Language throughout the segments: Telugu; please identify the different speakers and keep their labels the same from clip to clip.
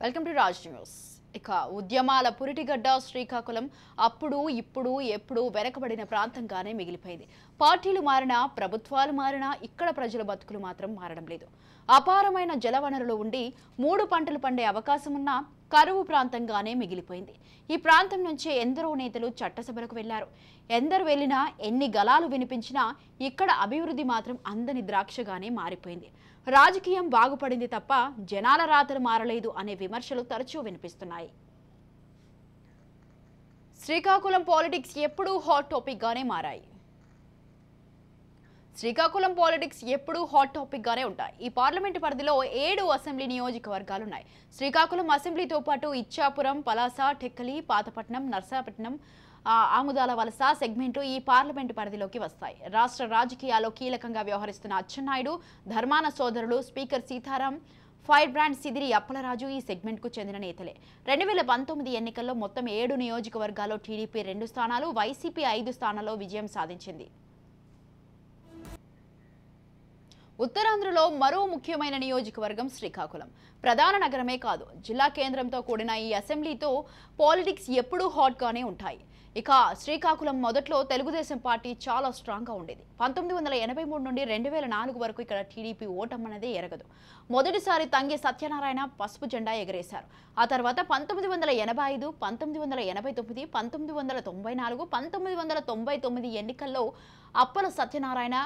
Speaker 1: Welcome to Raj news. ఇక ఉద్యమాల పురిటిగడ్డ శ్రీకాకుళం అప్పుడు ఇప్పుడు ఎప్పుడు వెనకబడిన ప్రాంతంగానే మిగిలిపోయింది. పార్టీలు మారినా ప్రభుత్వాలు మారినా ఇక్కడ ప్రజల బతుకులు మాత్రం మారడం లేదు. అపారమైన జలవనరులు ఉండి 3 పంటలు పండే అవకాశం ఉన్నా కరువు ప్రాంతంగానే మిగిలిపోయింది. ఈ ప్రాంతం నుంచి ఎందరో నేతలు చట్టసభలకు వెళ్లారు. ఎందరు వెళ్ళినా ఎన్ని గలాలు వినిపించినా ఇక్కడ అభివృద్ధి మాత్రం అందని ద్రాక్షగానే మారిపోయింది. రాజకీయం బాగుపడింది తప్ప జనాల రాతలు మారలేదు అనే విమర్శలు తరచూ వినిపిస్తున్నాయి. శ్రీకాకుళం పాలిటిక్స్ ఎప్పుడూ హాట్ టాపిక్ గానే మారాయి. శ్రీకాకుళం పాలిటిక్స్ ఎప్పుడూ హాట్ టాపిక్ గానే ఉంటాయి. ఈ పార్లమెంటు పరిధిలో 7 అసెంబ్లీ నియోజకవర్గాలున్నాయి. శ్రీకాకుళం అసెంబ్లీతో పాటు ఇచ్చాపురం, పలాస, టెక్కలి, పాతపట్నం, నర్సాపట్నం, ఆముదాల వలస సెగ్మెంటు ఈ పార్లమెంటు పరిధిలోకి వస్తాయి. రాష్ట్ర రాజకీయాల్లో కీలకంగా వ్యవహరిస్తున్న అచ్చెన్నాయుడు, ధర్మాన సోదరులు, speaker Sitaram, fire brand Sidiri Appalaraju ఈ సెగ్మెంట్కు చెందిన నేతలే. 2019 ఎన్నికల్లో మొత్తం 7 నియోజకవర్గాల్లో టీడీపీ 2 స్థానాలు, వైసీపీ 5 స్థానాల్లో విజయం సాధించింది. ఉత్తరాంధ్రలో మరో ముఖ్యమైన నియోజకవర్గం శ్రీకాకుళం. ప్రధాన నగరమే కాదు, జిల్లా కేంద్రంతో కూడిన ఈ అసెంబ్లీతో పాలిటిక్స్ ఎప్పుడూ హాట్గానే ఉంటాయి. ఇక శ్రీకాకుళం మొదట్లో తెలుగుదేశం పార్టీ చాలా స్ట్రాంగ్గా ఉండేది. 1983 నుండి 2004 వరకు ఇక్కడ టీడీపీ ఓటమన్నదే ఎరగదు. మొదటిసారి తంగి సత్యనారాయణ పసుపు జెండా ఎగరేశారు. ఆ తర్వాత 1985, 1989, 1994, 1999 ఎన్నికల్లో అప్పల సత్యనారాయణ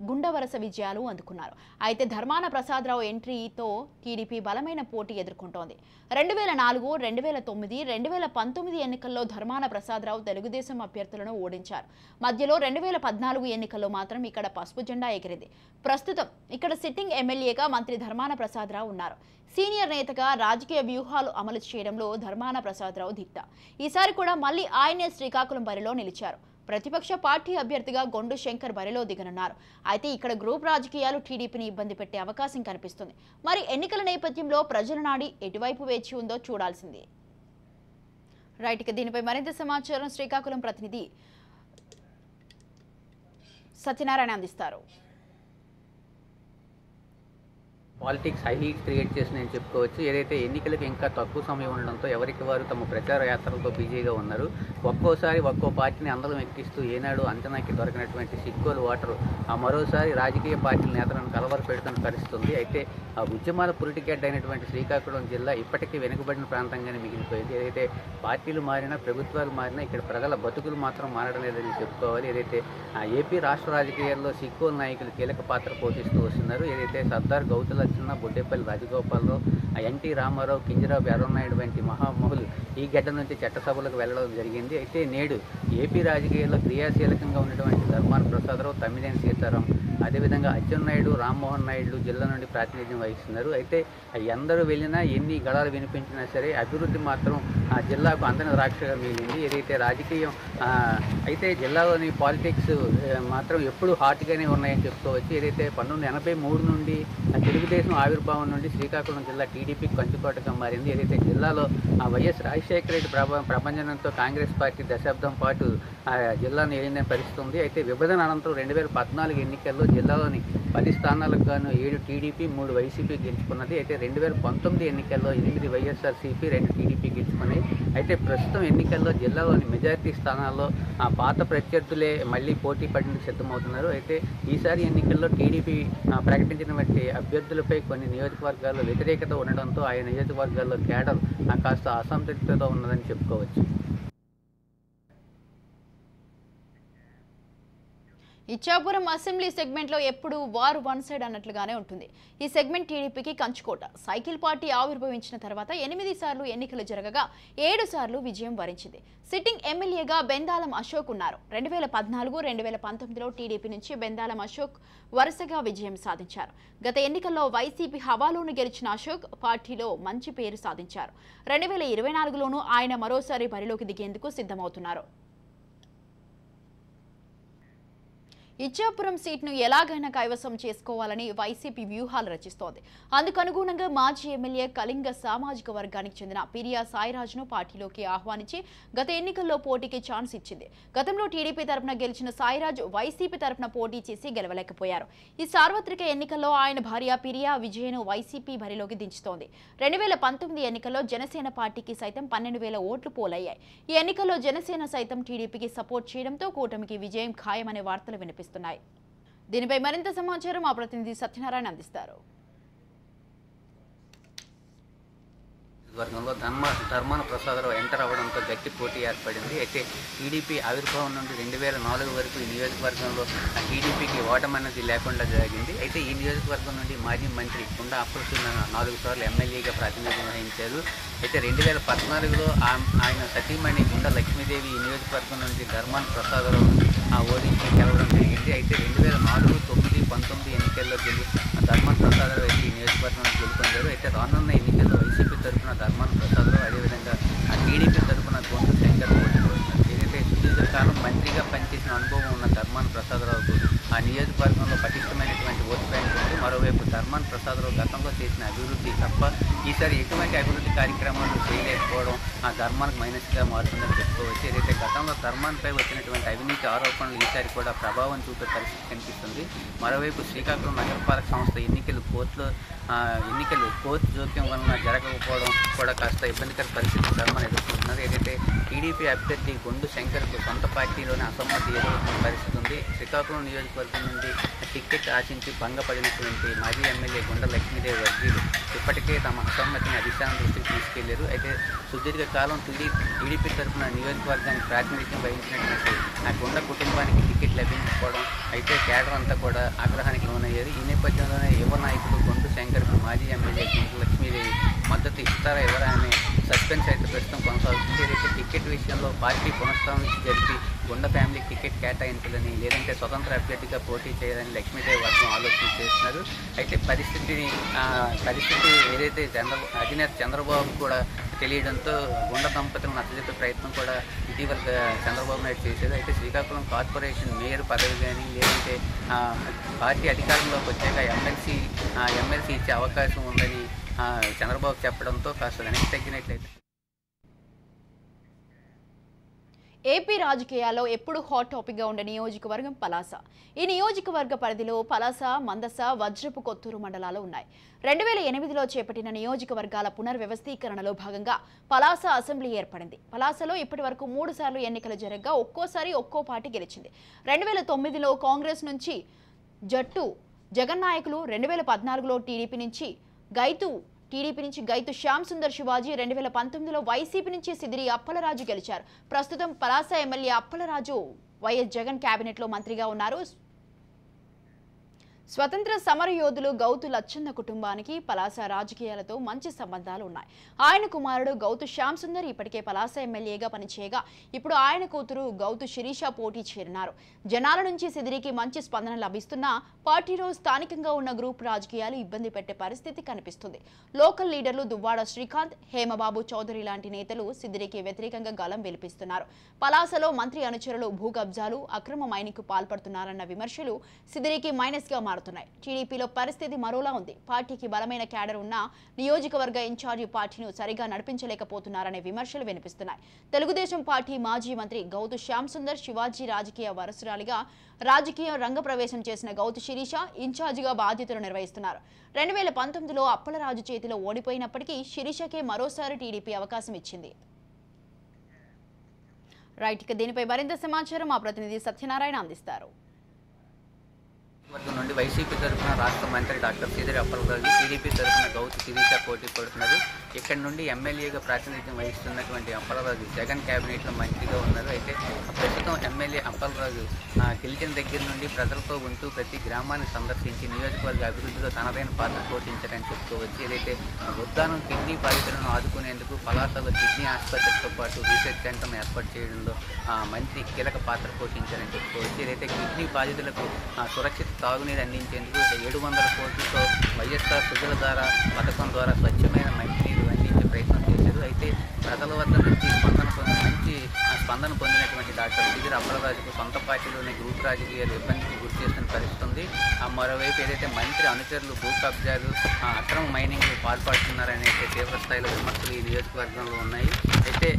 Speaker 1: గుండవరస విజయాలు అందుకున్నారు. అయితే ధర్మాన ప్రసాదరావు ఎంట్రీతో టీడీపీ బలమైన పోటీ ఎదుర్కొంటోంది. 2004, 2009, 2019 ఎన్నికల్లో ధర్మాన ప్రసాదరావు తెలుగుదేశం అభ్యర్థులను ఓడించారు. మధ్యలో 2014 ఎన్నికల్లో మాత్రం ఇక్కడ పసుపు జెండా ఎగిరింది. ప్రస్తుతం ఇక్కడ సిట్టింగ్ ఎమ్మెల్యేగా మంత్రి ధర్మాన ప్రసాదరావు ఉన్నారు. సీనియర్ నేతగా రాజకీయ వ్యూహాలు అమలు చేయడంలో ధర్మాన ప్రసాదరావు దిట్ట. ఈసారి కూడా మళ్ళీ ఆయనే శ్రీకాకుళం బరిలో నిలిచారు. ప్రతిపక్ష పార్టీ అభ్యర్థిగా గొండు శంకర్ బరిలో దిగనున్నారు. అయితే ఇక్కడ గ్రూప్ రాజకీయాలు టీడీపీని ఇబ్బంది పెట్టే అవకాశం కనిపిస్తుంది. మరి ఎన్నికల నేపథ్యంలో ప్రజల నాడి ఎటువైపు వేచి ఉందో చూడాల్సింది. రైట్, ఇక దీనిపై మరింత సమాచారం శ్రీకాకుళం ప్రతినిధి సత్యనారాయణ అందిస్తారు.
Speaker 2: పాలిటిక్స్ హై హీట్ క్రియేట్ చేసి నేను చెప్పుకోవచ్చు. ఏదైతే ఎన్నికలకు ఇంకా తక్కువ సమయం ఉండడంతో ఎవరికి వారు తమ ప్రచార యాత్రలతో బిజీగా ఉన్నారు. ఒక్కోసారి ఒక్కో పార్టీని అందరం ఎక్కిస్తూ ఏనాడు అంచనాకి దొరికినటువంటి సిక్కోలు ఓటరు మరోసారి రాజకీయ పార్టీల నేతలను కలవర పెడుతున్న పరిస్థితుంది. అయితే ఆ ఉద్యమాల పురిటిగడ్డ అయినటువంటి శ్రీకాకుళం జిల్లా ఇప్పటికీ వెనుకబడిన ప్రాంతంగానే మిగిలిపోయింది. ఏదైతే పార్టీలు మారినా ప్రభుత్వాలు మారినా ఇక్కడ ప్రజల బతుకులు మాత్రం మారడం లేదని చెప్పుకోవాలి. ఏదైతే ఏపీ రాష్ట్ర రాజకీయాల్లో సిక్కోలు నాయకులు కీలక పాత్ర పోషిస్తూ వస్తున్నారు. ఏదైతే సర్దార్ గౌతుల చిన్న బొడ్డేపల్లి రాజగోపాలరావు, ఎన్టీ రామారావు, కింజరావు ఎర్రన్నాయుడు వంటి మహామహులు ఈ గడ్డ నుంచి చట్టసభలకు వెళ్లడం జరిగింది. అయితే నేడు ఏపీ రాజకీయాల్లో క్రియాశీలకంగా ఉన్నటువంటి ధర్మాన ప్రసాదరావు, తమ్మినేని సీతారాం, అదేవిధంగా అచ్చెన్నాయుడు, రామ్మోహన్ నాయుడు జిల్లా నుండి ప్రాతినిధ్యం వహిస్తున్నారు. అయితే ఎందరూ వెళ్ళినా ఎన్ని గళాలు వినిపించినా సరే అభివృద్ధి మాత్రం ఆ జిల్లాకు అందని ద్రాక్షగా మిగిలింది. ఏదైతే రాజకీయం అయితే జిల్లాలోని పాలిటిక్స్ మాత్రం ఎప్పుడు హాట్గానే ఉన్నాయని చెప్పుకోవచ్చు. ఏదైతే 1983 నుండి తెలుగుదేశం ఆవిర్భావం నుండి శ్రీకాకుళం జిల్లా టీడీపీ కంచుకోటగా మారింది. ఏదైతే జిల్లాలో వైఎస్ రాజశేఖర రెడ్డి ప్రభంజనంతో కాంగ్రెస్ పార్టీ దశాబ్దం పాటు జిల్లాను ఏలిన పరిస్థితి ఉంది. అయితే విభజన అనంతరం 2014 ఎన్నికల్లో జిల్లాలోని 10 స్థానాలకు గాను 7 టీడీపీ, 3 వైసీపీ గెలుచుకున్నది. అయితే 2019 ఎన్నికల్లో 8 వైఎస్ఆర్సీపీ, 2 టీడీపీ గెలుచుకున్నాయి. అయితే ప్రస్తుతం ఎన్నికల్లో జిల్లాలోని మెజారిటీ స్థానాల్లో పాత ప్రత్యర్థులే మళ్ళీ పోటీ పడడానికి సిద్ధమవుతున్నారు. అయితే ఈసారి ఎన్నికల్లో టీడీపీ ప్రకటించినటువంటి అభ్యర్థులపై కొన్ని నియోజకవర్గాల్లో వ్యతిరేకత ఉండడంతో ఆయా నియోజకవర్గాల్లో కేడర్ కాస్త అసంతృప్తితో ఉన్నదని చెప్పుకోవచ్చు.
Speaker 1: ఇచ్చాపురం అసెంబ్లీ సెగ్మెంట్లో ఎప్పుడు వారు వన్ సైడ్ అన్నట్లుగానే ఉంటుంది. ఈ సెగ్మెంట్ టీడీపీకి కంచుకోట. సైకిల్ పార్టీ ఆవిర్భవించిన తర్వాత 8 సార్లు ఎన్నికలు జరగగా 7 సార్లు విజయం వరించింది. సిట్టింగ్ ఎమ్మెల్యేగా బెందాలం అశోక్ ఉన్నారు. 2014, 2019లో టీడీపీ నుంచి బెందాలం అశోక్ వరుసగా విజయం సాధించారు. గత ఎన్నికల్లో వైసీపీ హవాలోను గెలిచిన అశోక్ పార్టీలో మంచి పేరు సాధించారు. 2024లోనూ ఆయన మరోసారి బరిలోకి దిగేందుకు సిద్ధమవుతున్నారు. ఇచ్చాపురం సీట్ను ఎలాగైనా కైవసం చేసుకోవాలని వైసీపీ వ్యూహాలు రచిస్తోంది. అందుకు అనుగుణంగా మాజీ ఎమ్మెల్యే కళింగ సామాజిక వర్గానికి చెందిన పిరియా సాయిరాజ్ను పార్టీలోకి ఆహ్వానించి గత ఎన్నికల్లో పోటీకి ఛాన్స్ ఇచ్చింది. గతంలో టీడీపీ తరపున గెలిచిన సాయిరాజ్ వైసీపీ తరపున పోటీ చేసి గెలవలేకపోయారు. ఈ సార్వత్రిక ఎన్నికల్లో ఆయన భార్య పిరియా విజయను వైసీపీ బరిలోకి దించుతోంది. 2019 ఎన్నికల్లో జనసేన పార్టీకి సైతం 12,000 ఓట్లు పోలయ్యాయి. ఈ ఎన్నికల్లో జనసేన సైతం టీడీపీకి సపోర్ట్ చేయడంతో కూటమికి విజయం ఖాయమనే వార్తలు వినిపిస్తున్నాయి. దీనిపై మరింత సమాచారం మా ప్రతినిధి సత్యనారాయణ అందిస్తారు.
Speaker 2: వర్గంలో ధర్మాన ప్రసాదరావు ఎంటర్ అవ్వడంతో గట్టి పోటీ ఏర్పడింది. అయితే టీడీపీ ఆవిర్భావం నుండి 2004 వరకు ఈ నియోజకవర్గంలో టీడీపీకి ఓటమి అనేది లేకుండా జరిగింది. అయితే ఈ నియోజకవర్గం నుండి మాజీ మంత్రి కుండ అప్రసన్న 4 సార్లు ఎమ్మెల్యేగా ప్రాతినిధ్యం వహించారు. అయితే 2014లో ఆయన సతీమణి గుండ లక్ష్మీదేవి ఈ నియోజకవర్గం నుండి ధర్మాన ప్రసాదరావు ఓడించి గెలవడం జరిగింది. అయితే 2004, 9, 19 ఎన్నికల్లో ధర్మాన ప్రసాదరావు అయితే ఈ నియోజకవర్గం గెలుపొందారు. అయితే రానున్న ఎన్నికల్లో వైసీపీ తరఫున ధర్మాన ప్రసాదరావు, అదేవిధంగా టీడీపీ తరఫున గొంతు శంకర్ పోటీ పడుతున్నారు. ఏదైతే సుదీర్ఘకాలం మంత్రిగా పనిచేసిన అనుభవం ఉన్న ధర్మాన ప్రసాదరావుకు ఆ నియోజకవర్గంలో పటిష్టమైనటువంటి ఓటు బ్యాంక్ ఉంది. మరోవైపు ధర్మాన ప్రసాదరావు గతంలో చేసిన అభివృద్ధి తప్ప ఈసారి ఎటువంటి అభివృద్ధి కార్యక్రమాలు చేయలేకపోవడం ఆ ధర్మానికి మైనస్గా మారుతుందని చెప్పుకోవచ్చు. ఏదైతే గతంలో ధర్మాన్పై వచ్చినటువంటి అవినీతి ఆరోపణలు ఈసారి కూడా ప్రభావం చూపే పరిస్థితి కనిపిస్తుంది. మరోవైపు శ్రీకాకుళం నగరపాలక సంస్థ ఎన్నికలు కోర్టు జోక్యం వలన జరగకపోవడం కూడా కాస్త ఇబ్బందికర పరిస్థితి ధర్మాన్ని ఎదుర్కొంటున్నారు. ఏదైతే టీడీపీ అభ్యర్థి గొండు శంకర్కు సొంత పార్టీలోనే అసమ్మతి ఎదుర్కొన్న పరిస్థితి ఉంది. శ్రీకాకుళం నియోజకవర్గం నుండి టికెట్ ఆశించి భంగపడినటువంటి మాజీ ఎమ్మెల్యే గుండ లక్ష్మీదేవి వర్గీయులు ఇప్పటికే తమ అసమ్మతిని అధిష్టానం దృష్టికి తీసుకెళ్లారు. అయితే సుదీర్ఘకాలం టీడీపీ తరఫున నియోజకవర్గానికి ప్రాతినిధ్యం వహించినటువంటి ఆ గుండ కుటుంబానికి టికెట్ లభించకపోవడం అయితే కేడర్ అంతా కూడా ఆగ్రహానికి లోనయ్యారు. ఈ నేపథ్యంలోనే యువ నాయకుడు గొండు శంకర్కు మాజీ ఎమ్మెల్యే గుండ లక్ష్మీదేవి మద్దతు ఇస్తారా ఎవరా అనే సస్పెన్స్ అయితే ప్రస్తుతం కొనసాగుతుంది. ఏదైతే టికెట్ విషయంలో పార్టీ పునఃస్థాపన జరిపి గుండ ఫ్యామిలీకి టికెట్ కేటాయించాలని, లేదంటే స్వతంత్ర అభ్యర్థిగా పోటీ చేయాలని లక్ష్మీదేవి వర్గం ఆలోచన చేస్తున్నారు. అయితే పరిస్థితి ఏదైతే అధినేత చంద్రబాబు కూడా తెలియడంతో గుండ దంపతులను నచ్చజెప్పే ప్రయత్నం కూడా ఇటీవల చంద్రబాబు నాయుడు చేశారు. అయితే శ్రీకాకుళం కార్పొరేషన్ మేయర్ పదవి కానీ, లేదంటే పార్టీ అధికారంలోకి వచ్చాక ఎమ్మెల్సీ ఇచ్చే అవకాశం ఉందని చంద్రబాబు చెప్పడంతో కాస్త వెనక్కి తగ్గినట్లయితే
Speaker 1: ఏపీ రాజకీయాల్లో ఎప్పుడు హాట్ టాపిక్గా ఉండే నియోజకవర్గం పలాస. ఈ నియోజకవర్గ పరిధిలో పలాస, మందస, వజ్రపు కొత్తూరు మండలాలు ఉన్నాయి. 2008లో చేపట్టిన నియోజకవర్గాల పునర్వ్యవస్థీకరణలో భాగంగా పలాస అసెంబ్లీ ఏర్పడింది. పలాసలో ఇప్పటి వరకు 3 సార్లు ఎన్నికలు జరగగా ఒక్కోసారి ఒక్కో పార్టీ గెలిచింది. 2009లో కాంగ్రెస్ నుంచి జట్టు జగన్నాయకులు, 2014లో టీడీపీ నుంచి గైతు శ్యామ్ సుందర్ శివాజీ, 2019లో వైసీపీ నుంచి సిదిరి అప్పలరాజు గెలిచారు. ప్రస్తుతం పలాస ఎమ్మెల్యే అప్పలరాజు వైఎస్ జగన్ కేబినెట్లో మంత్రిగా ఉన్నారు. స్వతంత్ర సమరయోధులు గౌతు లచ్చన్న కుటుంబానికి పలాస రాజకీయాలతో మంచి సంబంధాలు ఉన్నాయి. ఆయన కుమారుడు గౌతు శ్యామ్ సుందర్ ఇప్పటికే పలాస ఎమ్మెల్యేగా పనిచేయగా ఇప్పుడు ఆయన కూతురు గౌతు శిరీష పోటీ చేరినారు. జనాల నుంచి సిదిరికి మంచి స్పందన లభిస్తున్నా పార్టీలో స్థానికంగా ఉన్న గ్రూప్ రాజకీయాలు ఇబ్బంది పెట్టే పరిస్థితి కనిపిస్తుంది. లోకల్ లీడర్లు దువ్వాడ శ్రీకాంత్, హేమబాబు చౌదరి లాంటి నేతలు సిదిరికి వ్యతిరేకంగా గళం వినిపిస్తున్నారు. పలాసలో మంత్రి అనుచరులు భూ కబ్జాలు, అక్రమ మైనింగ్కు పాల్పడుతున్నారన్న విమర్శలు సిదిరికి మైనస్గా మారుతున్నాయి. టీడీపీలో పరిస్థితి మరోలా ఉంది. పార్టీకి బలమైన క్యాడర్ ఉన్న నియోజకవర్గ ఇన్ఛార్జి పార్టీను సరిగా నడిపించలేకపోతున్నారనే విమర్శలు వినిపిస్తున్నాయి. తెలుగుదేశం పార్టీ మాజీ మంత్రి గౌతు శ్యామ్ సుందర్ శివాజీ రాజకీయ వారసురాలిగా రాజకీయ రంగ ప్రవేశం చేసిన గౌతు శిరీష ఇన్ఛార్జిగా బాధ్యతలు నిర్వహిస్తున్నారు. 2019లో అప్పలరాజు చేతిలో ఓడిపోయినప్పటికీ శిరీషకే మరోసారి టీడీపీ అవకాశం ఇచ్చింది. రైట్, ఇక దీనిపై మరింత సమాచారం మా ప్రతినిధి సత్యనారాయణ అందిస్తారు.
Speaker 2: వర్గం నుండి వైసీపీ తరఫున రాష్ట్ర మంత్రి డాక్టర్ సిదిరి అప్పలరాజు, టీడీపీ తరఫున గౌతు శిరీష పోటీ పడుతున్నారు. ఇక్కడ నుండి ఎమ్మెల్యేగా ప్రాతినిధ్యం వహిస్తున్నటువంటి అప్పలరాజు జగన్ కేబినెట్లో మంత్రిగా ఉన్నారు. అయితే ప్రస్తుతం ఎమ్మెల్యే అప్పలరాజు గెలిచిన దగ్గర నుండి ప్రజలతో ఉంటూ ప్రతి గ్రామాన్ని సందర్శించి నియోజకవర్గ అభివృద్ధిలో తనదైన పాత్ర పోషించారని చెప్పుకోవచ్చు. ఏదైతే ఉద్దానం కిడ్నీ బాధితులను ఆదుకునేందుకు పలాసలో కిడ్నీ ఆసుపత్రితో పాటు రీసెర్చ్ సెంటర్ను ఏర్పాటు చేయడంలో మంత్రి కీలక పాత్ర పోషించారని చెప్పుకోవచ్చు. ఏదైతే కిడ్నీ బాధితులకు సురక్షిత తాగునీరు అందించేందుకు 700 కోట్లతో వైఎస్ఆర్ సుజలధార పథకం ద్వారా స్వచ్ఛమైన మంచినీరు అందించే ప్రయత్నం చేశారు. అయితే ప్రజల వద్ద నుంచి మంచి స్పందన పొందినటువంటి డాక్టర్ సిదిరి అప్పలరాజుకు సొంత పార్టీలోని గ్రూప్ రాజకీయాలు ఇబ్బందికి గురి చేస్తున్న పరిస్థితి ఉంది. మరోవైపు ఏదైతే మంత్రి అనుచరులు భూ కబ్జాలు అక్రమ మైనింగ్ పాల్పడుతున్నారనే తీవ్ర స్థాయిలో విమర్శలు ఈ నియోజకవర్గంలో ఉన్నాయి. అయితే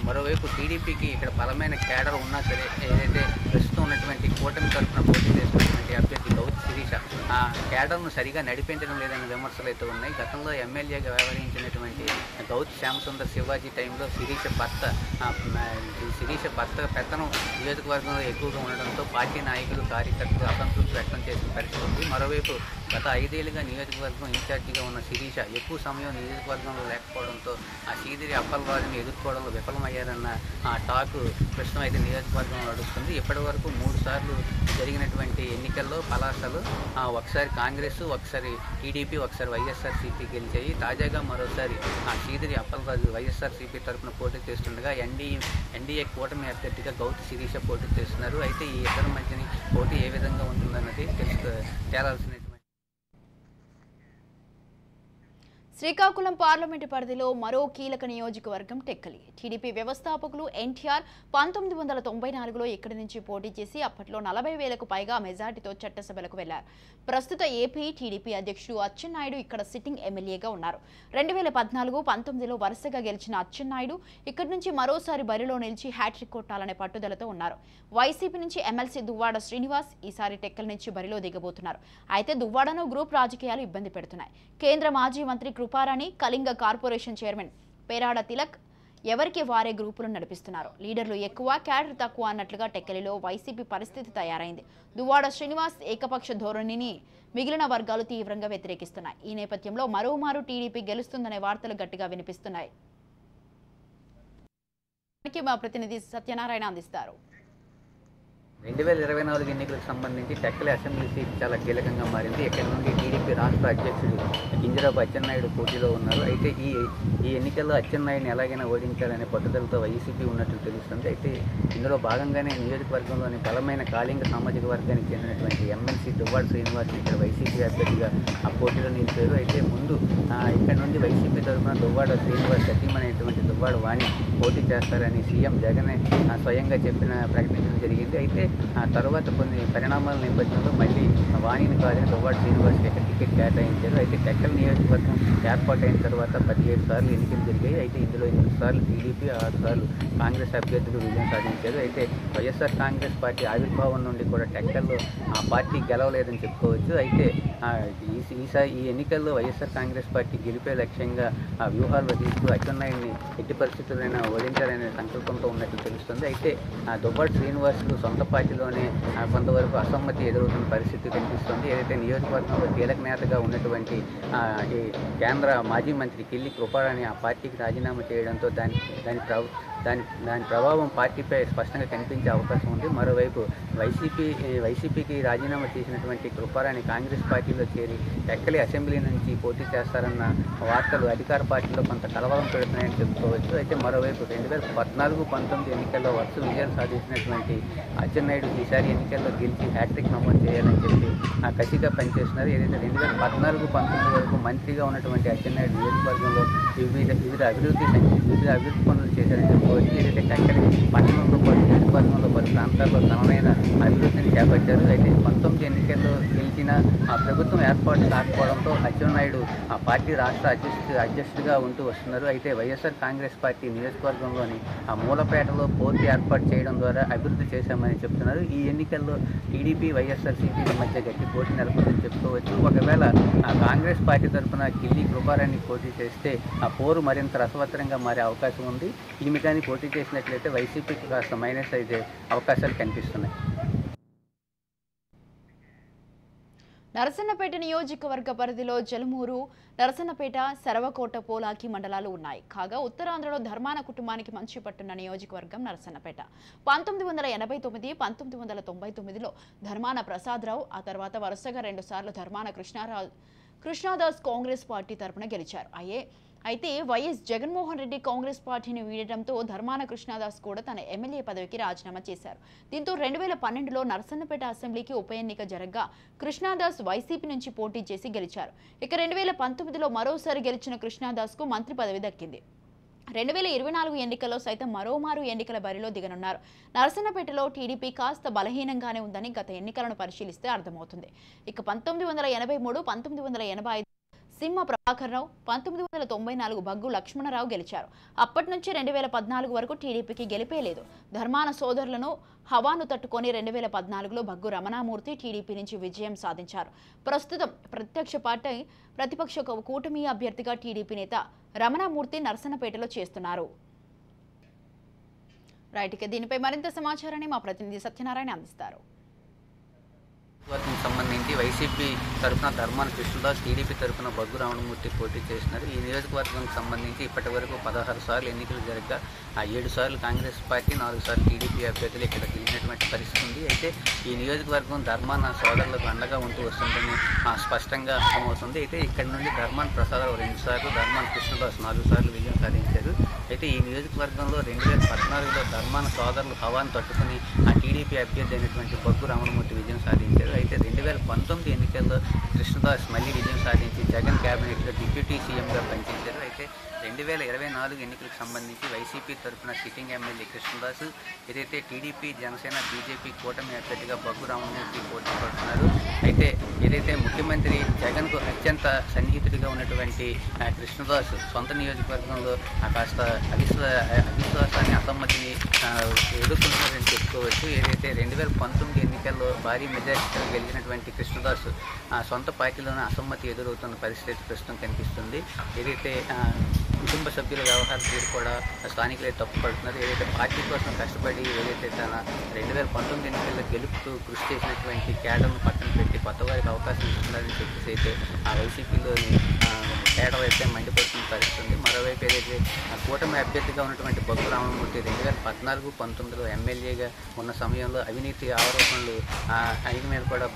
Speaker 2: మరోవైపు టీడీపీకి ఇక్కడ బలమైన కేడర్ ఉన్నా సరే ఏదైతే ప్రస్తుతం ఉన్నటువంటి కూటమి తరఫున పోటీ చేస్తున్నటువంటి అభ్యర్థి గౌత్ శిరీష ఆ కేడర్ను సరిగా నడిపించడం లేదనే విమర్శలు అయితే ఉన్నాయి. గతంలో ఎమ్మెల్యేగా వ్యవహరించినటువంటి గౌత్ శ్యామసుందర్ శివాజీ టైంలో శిరీష భర్త పెత్తనం నియోజకవర్గంలో ఎక్కువగా ఉండడంతో పార్టీ నాయకులు కార్యకర్తలు అసంతృప్తి వ్యక్తం చేసిన పరిస్థితి ఉంది. మరోవైపు గత 5 ఏళ్లుగా నియోజకవర్గం ఇన్ఛార్జిగా ఉన్న శిరీష ఎక్కువ సమయం నియోజకవర్గంలో లేకపోవడంతో ఆ సీదిరి అప్పలరాజుని ఎదుర్కోవడంలో విఫలమయ్యారన్న టాక్ ప్రస్తుతం అయితే నియోజకవర్గంలో నడుస్తుంది. ఇప్పటి వరకు 3 సార్లు జరిగినటువంటి ఎన్నికల్లో పలాసలు ఒకసారి కాంగ్రెస్, ఒకసారి టీడీపీ, ఒకసారి వైఎస్ఆర్సీపీ గెలిచాయి. తాజాగా మరోసారి సీదిరి అప్పలరాజు వైఎస్ఆర్సీపీ తరఫున పోటీ చేస్తుండగా ఎన్డీఏ కూటమి అభ్యర్థిగా గౌత్ శిరీష పోటీ చేస్తున్నారు. అయితే ఈ ఇద్దరి మధ్యని పోటీ ఏ విధంగా ఉంటుందన్నది తేలాల్సిన
Speaker 1: శ్రీకాకుళం పార్లమెంటు పరిధిలో మరో కీలక నియోజకవర్గం టెక్కలి. టీడీపీ వ్యవస్థాపకులు ఎన్టీఆర్ 1994లో ఇక్కడి నుంచి పోటీ చేసి అప్పట్లో 40,000కు పైగా మెజార్టీతో చట్టసభలకు వెళ్లారు. ప్రస్తుత ఏపీ టీడీపీ అధ్యక్షుడు అచ్చెన్నాయుడు ఇక్కడ సిట్టింగ్ ఎమ్మెల్యేగా ఉన్నారు. 2014, 19లో వరుసగా గెలిచిన అచ్చెన్నాయుడు ఇక్కడి నుంచి మరోసారి బరిలో నిలిచి హ్యాట్రిక్ కొట్టాలనే పట్టుదలతో ఉన్నారు. వైసీపీ నుంచి ఎమ్మెల్సీ దువ్వాడ శ్రీనివాస్ ఈసారి టెక్కలి నుంచి బరిలో దిగబోతున్నారు. అయితే దువ్వాడను గ్రూప్ రాజకీయాలు ఇబ్బంది పెడుతున్నాయి. కేంద్ర మాజీ మంత్రి కృపారాణి, కళింగ కార్పొరేషన్ చైర్మన్ పేరాడ తిలక్ ఎవరికి వారే గ్రూపులను నడిపిస్తున్నారు. లీడర్లు ఎక్కువ, క్యాడర్ తక్కువ అన్నట్లుగా టెక్కలిలో వైసీపీ పరిస్థితి తయారైంది. దువ్వాడ శ్రీనివాస్ ఏకపక్ష ధోరణిని మిగిలిన వర్గాలు తీవ్రంగా వ్యతిరేకిస్తున్నాయి. ఈ నేపథ్యంలో మరోమారు టీడీపీ గెలుస్తుందనే వార్తలు గట్టిగా వినిపిస్తున్నాయి. మా ప్రతినిధి సత్యనారాయణ అందిస్తారు.
Speaker 2: 2024 ఎన్నికలకు సంబంధించి టెక్కలి అసెంబ్లీ సీట్ చాలా కీలకంగా మారింది. ఇక్కడ నుండి టీడీపీ రాష్ట్ర అధ్యక్షుడు కింజరాపు అచ్చెన్నాయుడు పోటీలో ఉన్నారు. అయితే ఈ ఎన్నికల్లో అచ్చెన్నాయుడిని ఎలాగైనా ఓడించాలనే పట్టుదలతో వైసీపీ ఉన్నట్లు తెలుస్తుంది. అయితే ఇందులో భాగంగానే నియోజకవర్గంలోని బలమైన కాళింగ సామాజిక వర్గానికి చెందినటువంటి ఎమ్మెల్సీ దువ్వాడ శ్రీనివాస్ని ఇక్కడ వైసీపీ అభ్యర్థిగా ఆ పోటీలో నిలిచారు. అయితే ముందు ఇక్కడ నుండి వైసీపీ తరఫున దువ్వాడ శ్రీనివాస్ సతీమనేటువంటి దువ్వాడ వాణి పోటీ చేస్తారని సీఎం జగన్ స్వయంగా ప్రకటించడం జరిగింది. అయితే ఆ తర్వాత కొన్ని పరిణామాల నేపథ్యంలో మళ్ళీ వాణిని కాదని దువ్వాడ శ్రీనివాస్కి టికెట్ కేటాయించారు. అయితే టెక్కలి నియోజకవర్గం ఏర్పాటైన తర్వాత 17 సార్లు ఎన్నికలు జరిగాయి. అయితే ఇందులో 8 సార్లు టీడీపీ, 6 సార్లు కాంగ్రెస్ అభ్యర్థులు విజయం సాధించారు. అయితే వైఎస్ఆర్ కాంగ్రెస్ పార్టీ ఆవిర్భావం నుండి కూడా టెక్కల్లో ఆ పార్టీ గెలవలేదని చెప్పుకోవచ్చు. అయితే ఈ ఎన్నికల్లో వైఎస్ఆర్ కాంగ్రెస్ పార్టీ గెలిపే లక్ష్యంగా వ్యూహాలు రచిస్తూ అచ్చెన్నాయుడిని ఎట్టి పరిస్థితులైనా ఓడించాలనే సంకల్పంతో ఉన్నట్లు తెలుస్తుంది. అయితే దువ్వాడ శ్రీనివాసులు సొంత పార్టీలోనే కొంతవరకు అసమ్మతి ఎదురవుతున్న పరిస్థితి కనిపిస్తుంది. ఏదైతే నియోజకవర్గంలో కీలక నేతగా ఉన్నటువంటి ఈ కేంద్ర మాజీ మంత్రి కిల్లి కృపారాణి ఆ పార్టీకి రాజీనామా చేయడంతో దాని ప్రభావం పార్టీపై స్పష్టంగా కనిపించే అవకాశం ఉంది. మరోవైపు వైసీపీకి రాజీనామా చేసినటువంటి కృపారాణి కాంగ్రెస్ పార్టీలో చేరి టెక్కలి అసెంబ్లీ నుంచి పోటీ చేస్తారన్న వార్తలు అధికార పార్టీలో కొంత కలవరం పెడుతున్నాయని చెప్పుకోవచ్చు. అయితే మరోవైపు 2014, 19 ఎన్నికల్లో వరుస విజయాలు సాధించినటువంటి అచ్చెన్నాయుడు ఈసారి ఎన్నికల్లో గెలిచి హ్యాట్రిక్ నమోదు చేయాలని చెప్పి కసిగా పనిచేస్తున్నారు. ఏదైతే 2014, 19 వరకు మంత్రిగా ఉన్నటువంటి అచ్చెన్నాయుడు నియోజకవర్గంలో వివిధ అభివృద్ధి పనులు చేశారని చెప్పుకోవచ్చు. ఏదైతే టెక్కలి పట్టణంలో పాటు నియోజకవర్గంలో పలు ప్రాంతాల్లో తనమైన అభివృద్ధిని చేపట్టారు. అయితే 19 ఎన్నికల్లో గెలిచిన ప్రభుత్వం ఏర్పాటు కాకపోవడంతో అచ్చెన్నాయుడు ఆ పార్టీ రాష్ట్ర అధ్యక్షుడిగా ఉంటూ వస్తున్నారు. అయితే వైఎస్ఆర్ కాంగ్రెస్ పార్టీ నియోజకవర్గంలోని ఆ మూలపేటలో పోర్టు ఏర్పాటు చేయడం ద్వారా అభివృద్ధి చేశామని చెప్తున్నారు. ఈ ఎన్నికల్లో టీడీపీ, వైఎస్ఆర్సీపీ మధ్య గట్టి పోటీ నెలకొందని చెప్పుకోవచ్చు. ఒకవేళ కాంగ్రెస్ పార్టీ తరఫున కిల్లి కృపారాణి పోటీ చేస్తే ఆ పోరు మరింత రసవత్తరంగా మారే అవకాశం ఉంది. ఈమె కానీ పోటీ చేసినట్లయితే వైసీపీకి కాస్త మైనస్ అయితే అవకాశాలు కనిపిస్తున్నాయి.
Speaker 1: నరసన్నపేట నియోజకవర్గ పరిధిలో జలమూరు, నరసన్నపేట, సరవకోట, పోలాకి మండలాలు ఉన్నాయి. కాగా ఉత్తరాంధ్రలో ధర్మాన కుటుంబానికి మంచి పట్టున్న నియోజకవర్గం నరసన్నపేట. 1989, 1999లో ధర్మాన ప్రసాదరావు, ఆ తర్వాత వరుసగా 2 సార్లు ధర్మాన కృష్ణదాస్ కాంగ్రెస్ పార్టీ తరపున గెలిచారు. అయితే వైఎస్ జగన్మోహన్ రెడ్డి కాంగ్రెస్ పార్టీని వీడటంతో ధర్మాన కృష్ణదాస్ కూడా తన ఎమ్మెల్యే పదవికి రాజీనామా చేశారు. దీంతో 2012లో నరసన్నపేట అసెంబ్లీకి ఉప ఎన్నిక జరగగా కృష్ణదాస్ వైసీపీ నుంచి పోటీ చేసి గెలిచారు. ఇక 2019లో మరోసారి గెలిచిన కృష్ణదాస్కు మంత్రి పదవి దక్కింది. 2024 ఎన్నికల్లో సైతం మరోమారు ఎన్నికల బరిలో దిగనున్నారు. నరసన్నపేటలో టీడీపీ కాస్త బలహీనంగానే ఉందని గత ఎన్నికలను పరిశీలిస్తే అర్థమవుతుంది. ఇక 1983, 1985 సింహ ప్రభాకర్రావు, 1994 బగ్గు లక్ష్మణరావు గెలిచారు. అప్పటి నుంచి 2014 వరకు టీడీపీకి గెలిపే లేదు. ధర్మాన సోదరులను హవాను తట్టుకొని 2014లో బగ్గు రమణామూర్తి టీడీపీ నుంచి విజయం సాధించారు. ప్రస్తుతం ప్రతిపక్ష కూటమి అభ్యర్థిగా టీడీపీ నేత రమణామూర్తి నరసన్నపేటలో చేస్తున్నారు. రైట్, ఇక దీనిపై మరింత సమాచారాన్ని మా ప్రతినిధి సత్యనారాయణ అందిస్తారు.
Speaker 2: సంబంధించి వైసీపీ తరఫున ధర్మాన కృష్ణదాస్, టీడీపీ తరఫున బగ్గు రామణమూర్తి పోటీ చేస్తున్నారు. ఈ నియోజకవర్గానికి సంబంధించి ఇప్పటి వరకు 16 సార్లు ఎన్నికలు జరగగా 7 సార్లు కాంగ్రెస్ పార్టీ, 4 సార్లు టీడీపీ అభ్యర్థులు ఇక్కడ గెలిచినటువంటి పరిస్థితి ఉంది. అయితే ఈ నియోజకవర్గం ధర్మాన సోదరులకు అండగా ఉంటూ వస్తుందని స్పష్టంగా అర్థమవుతుంది. అయితే ఇక్కడ నుండి ధర్మాన ప్రసాదరావు 2 సార్లు, ధర్మాన కృష్ణదాస్ 4 సార్లు విజయం సాధించారు. అయితే ఈ నియోజకవర్గంలో 2014లో ధర్మాన సోదరులు హవాను తట్టుకుని టీడీపీ అభ్యర్థి అయినటువంటి బగ్గు రామణమూర్తి విజయం సాధించారు. అయితే 2019 ఎన్నికల్లో కృష్ణదాస్ మళ్ళీ విజయం సాధించి జగన్ క్యాబినెట్లో డిప్యూటీ సీఎంగా పనిచేశారు. అయితే 2024 ఎన్నికలకు సంబంధించి వైసీపీ తరఫున సిట్టింగ్ ఎమ్మెల్యే కృష్ణదాస్, ఏదైతే టీడీపీ, జనసేన, బీజేపీ కూటమి అభ్యర్థిగా బగ్గు రామణమూర్తి పోటీ పడుతున్నారు. అయితే ఏదైతే ముఖ్యమంత్రి జగన్కు అత్యంత సన్నిహితుడిగా ఉన్నటువంటి కృష్ణదాస్ సొంత నియోజకవర్గంలో కాస్త అవిశ్వాసాన్ని, అసమ్మతిని ఎదుర్కొంటున్నారని చెప్పుకోవచ్చు. ఏదైతే 2019 ఎన్నికల్లో భారీ మెజారిటీతో గెలిచినటువంటి కృష్ణదాస్ సొంత పార్టీలోనే అసమ్మతి ఎదురవుతున్న పరిస్థితి ప్రస్తుతం కనిపిస్తుంది. ఏదైతే కుటుంబ సభ్యుల వ్యవహార తీరు కూడా స్థానికులే తప్పుపడుతున్నారు. ఏదైతే పార్టీ కోసం కష్టపడి ఏదైతే తన 2019 ఎన్నికల్లో గెలుపుకు కృషి చేసినటువంటి కేడర్ను పక్కన పెట్టి కొత్త వారికి అవకాశం ఇస్తున్నారని చెప్పేసి అయితే వైసీపీలోని కేడర్ అయితే మండిపడుతున్న పరిస్థితుంది. మరోవైపు ఏదైతే కూటమి అభ్యర్థిగా ఉన్నటువంటి బగ్గు రామణమూర్తి 2014, 19లో ఎమ్మెల్యేగా ఉన్న సమయంలో అవినీతి ఆరోపణలు ఆయన మీద కూడా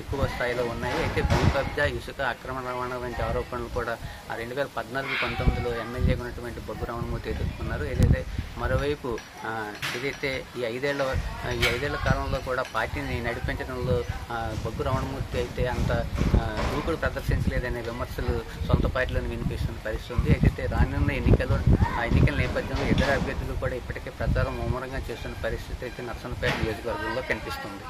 Speaker 2: ఎక్కువ స్థాయిలో ఉన్నాయి. అయితే భూ కబ్జా, ఇసుక అక్రమ రవాణా వంటి ఆరోపణలు కూడా 2014, 19లో ఎమ్మెల్యేగా ఉన్నటువంటి బగ్గు రామణమూర్తి ఎదుర్కొన్నారు. ఏదైతే మరోవైపు ఏదైతే ఈ ఐదేళ్ల కాలంలో కూడా పార్టీని నడిపించడంలో బగ్గు రామణమూర్తి అయితే అంత దూకుడు ప్రదర్శించలేదనే విమర్శలు సొంత పార్టీలోని వినిపిస్తున్న పరిస్థితుంది. అయితే రానున్న ఎన్నికల నేపథ్యంలో ఇతర అభ్యర్థులు కూడా ఇప్పటికే ప్రచారం ముమ్మరంగా చేస్తున్న పరిస్థితి అయితే నరసన్నపేట నియోజకవర్గంలో కనిపిస్తుంది.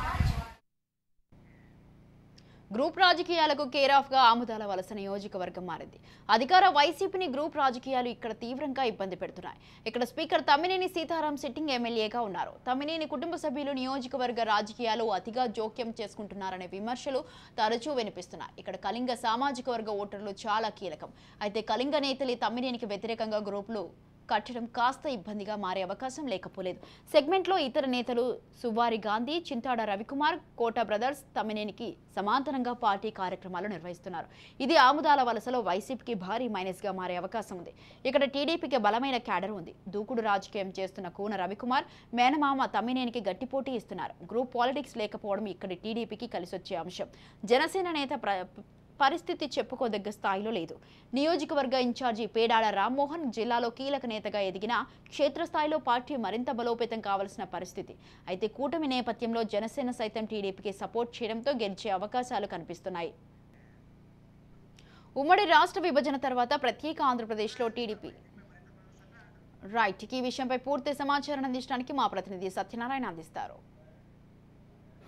Speaker 1: గ్రూప్ రాజకీయాలకు కేర్ ఆఫ్ గా ఆముదాల వలస నియోజకవర్గం మారింది. అధికార వైసీపీని గ్రూప్ రాజకీయాలు ఇక్కడ తీవ్రంగా ఇబ్బంది పెడుతున్నాయి. ఇక్కడ స్పీకర్ తమ్మినేని సీతారాం సిట్టింగ్ ఎమ్మెల్యేగా ఉన్నారు. తమ్మినేని కుటుంబ సభ్యులు నియోజకవర్గ రాజకీయాలు అతిగా జోక్యం చేసుకుంటున్నారనే విమర్శలు తరచూ వినిపిస్తున్నాయి. ఇక్కడ కళింగ సామాజిక వర్గ ఓటర్లు చాలా కీలకం. అయితే కళింగ నేతలు తమ్మినేనికి వ్యతిరేకంగా గ్రూపులు కట్టడం కాస్త ఇబ్బందిగా మారే అవకాశం లేకపోలేదు. సెగ్మెంట్లో ఇతర నేతలు సువారి గాంధీ, చింతాడ రవికుమార్, కోట బ్రదర్స్ తమ్మినేనికి సమాంతరంగా పార్టీ కార్యక్రమాలు నిర్వహిస్తున్నారు. ఇది ఆముదాల వలసలో వైసీపీకి భారీ మైనస్గా మారే అవకాశం ఉంది. ఇక్కడ టీడీపీకి బలమైన క్యాడర్ ఉంది. దూకుడు రాజకీయం చేస్తున్న కూన రవికుమార్ మేనమామ తమ్మినేనికి గట్టి పోటీ ఇస్తున్నారు. గ్రూప్ పాలిటిక్స్ లేకపోవడం ఇక్కడి టీడీపీకి కలిసొచ్చే అంశం. జనసేన నేత పరిస్థితి చెప్పుకోదగ్గ స్థాయిలో లేదు. నియోజకవర్గ ఇన్ఛార్జి పేడాడ రామ్మోహన్ జిల్లాలో కీలక నేతగా ఎదిగిన క్షేత్రస్థాయిలో పార్టీ మరింత బలోపేతం కావాల్సిన పరిస్థితి. అయితే కూటమి నేపథ్యంలో జనసేన సైతం టీడీపీకి సపోర్ట్ చేయడంతో గెలిచే అవకాశాలు కనిపిస్తున్నాయి. ఉమ్మడి రాష్ట్ర విభజన తర్వాత ప్రత్యేక ఆంధ్రప్రదేశ్లో టీడీపీ రైట్ ఈ విషయంపై పూర్తి సమాచారం అందించడానికి మా ప్రతినిధి సత్యనారాయణ అందిస్తారు.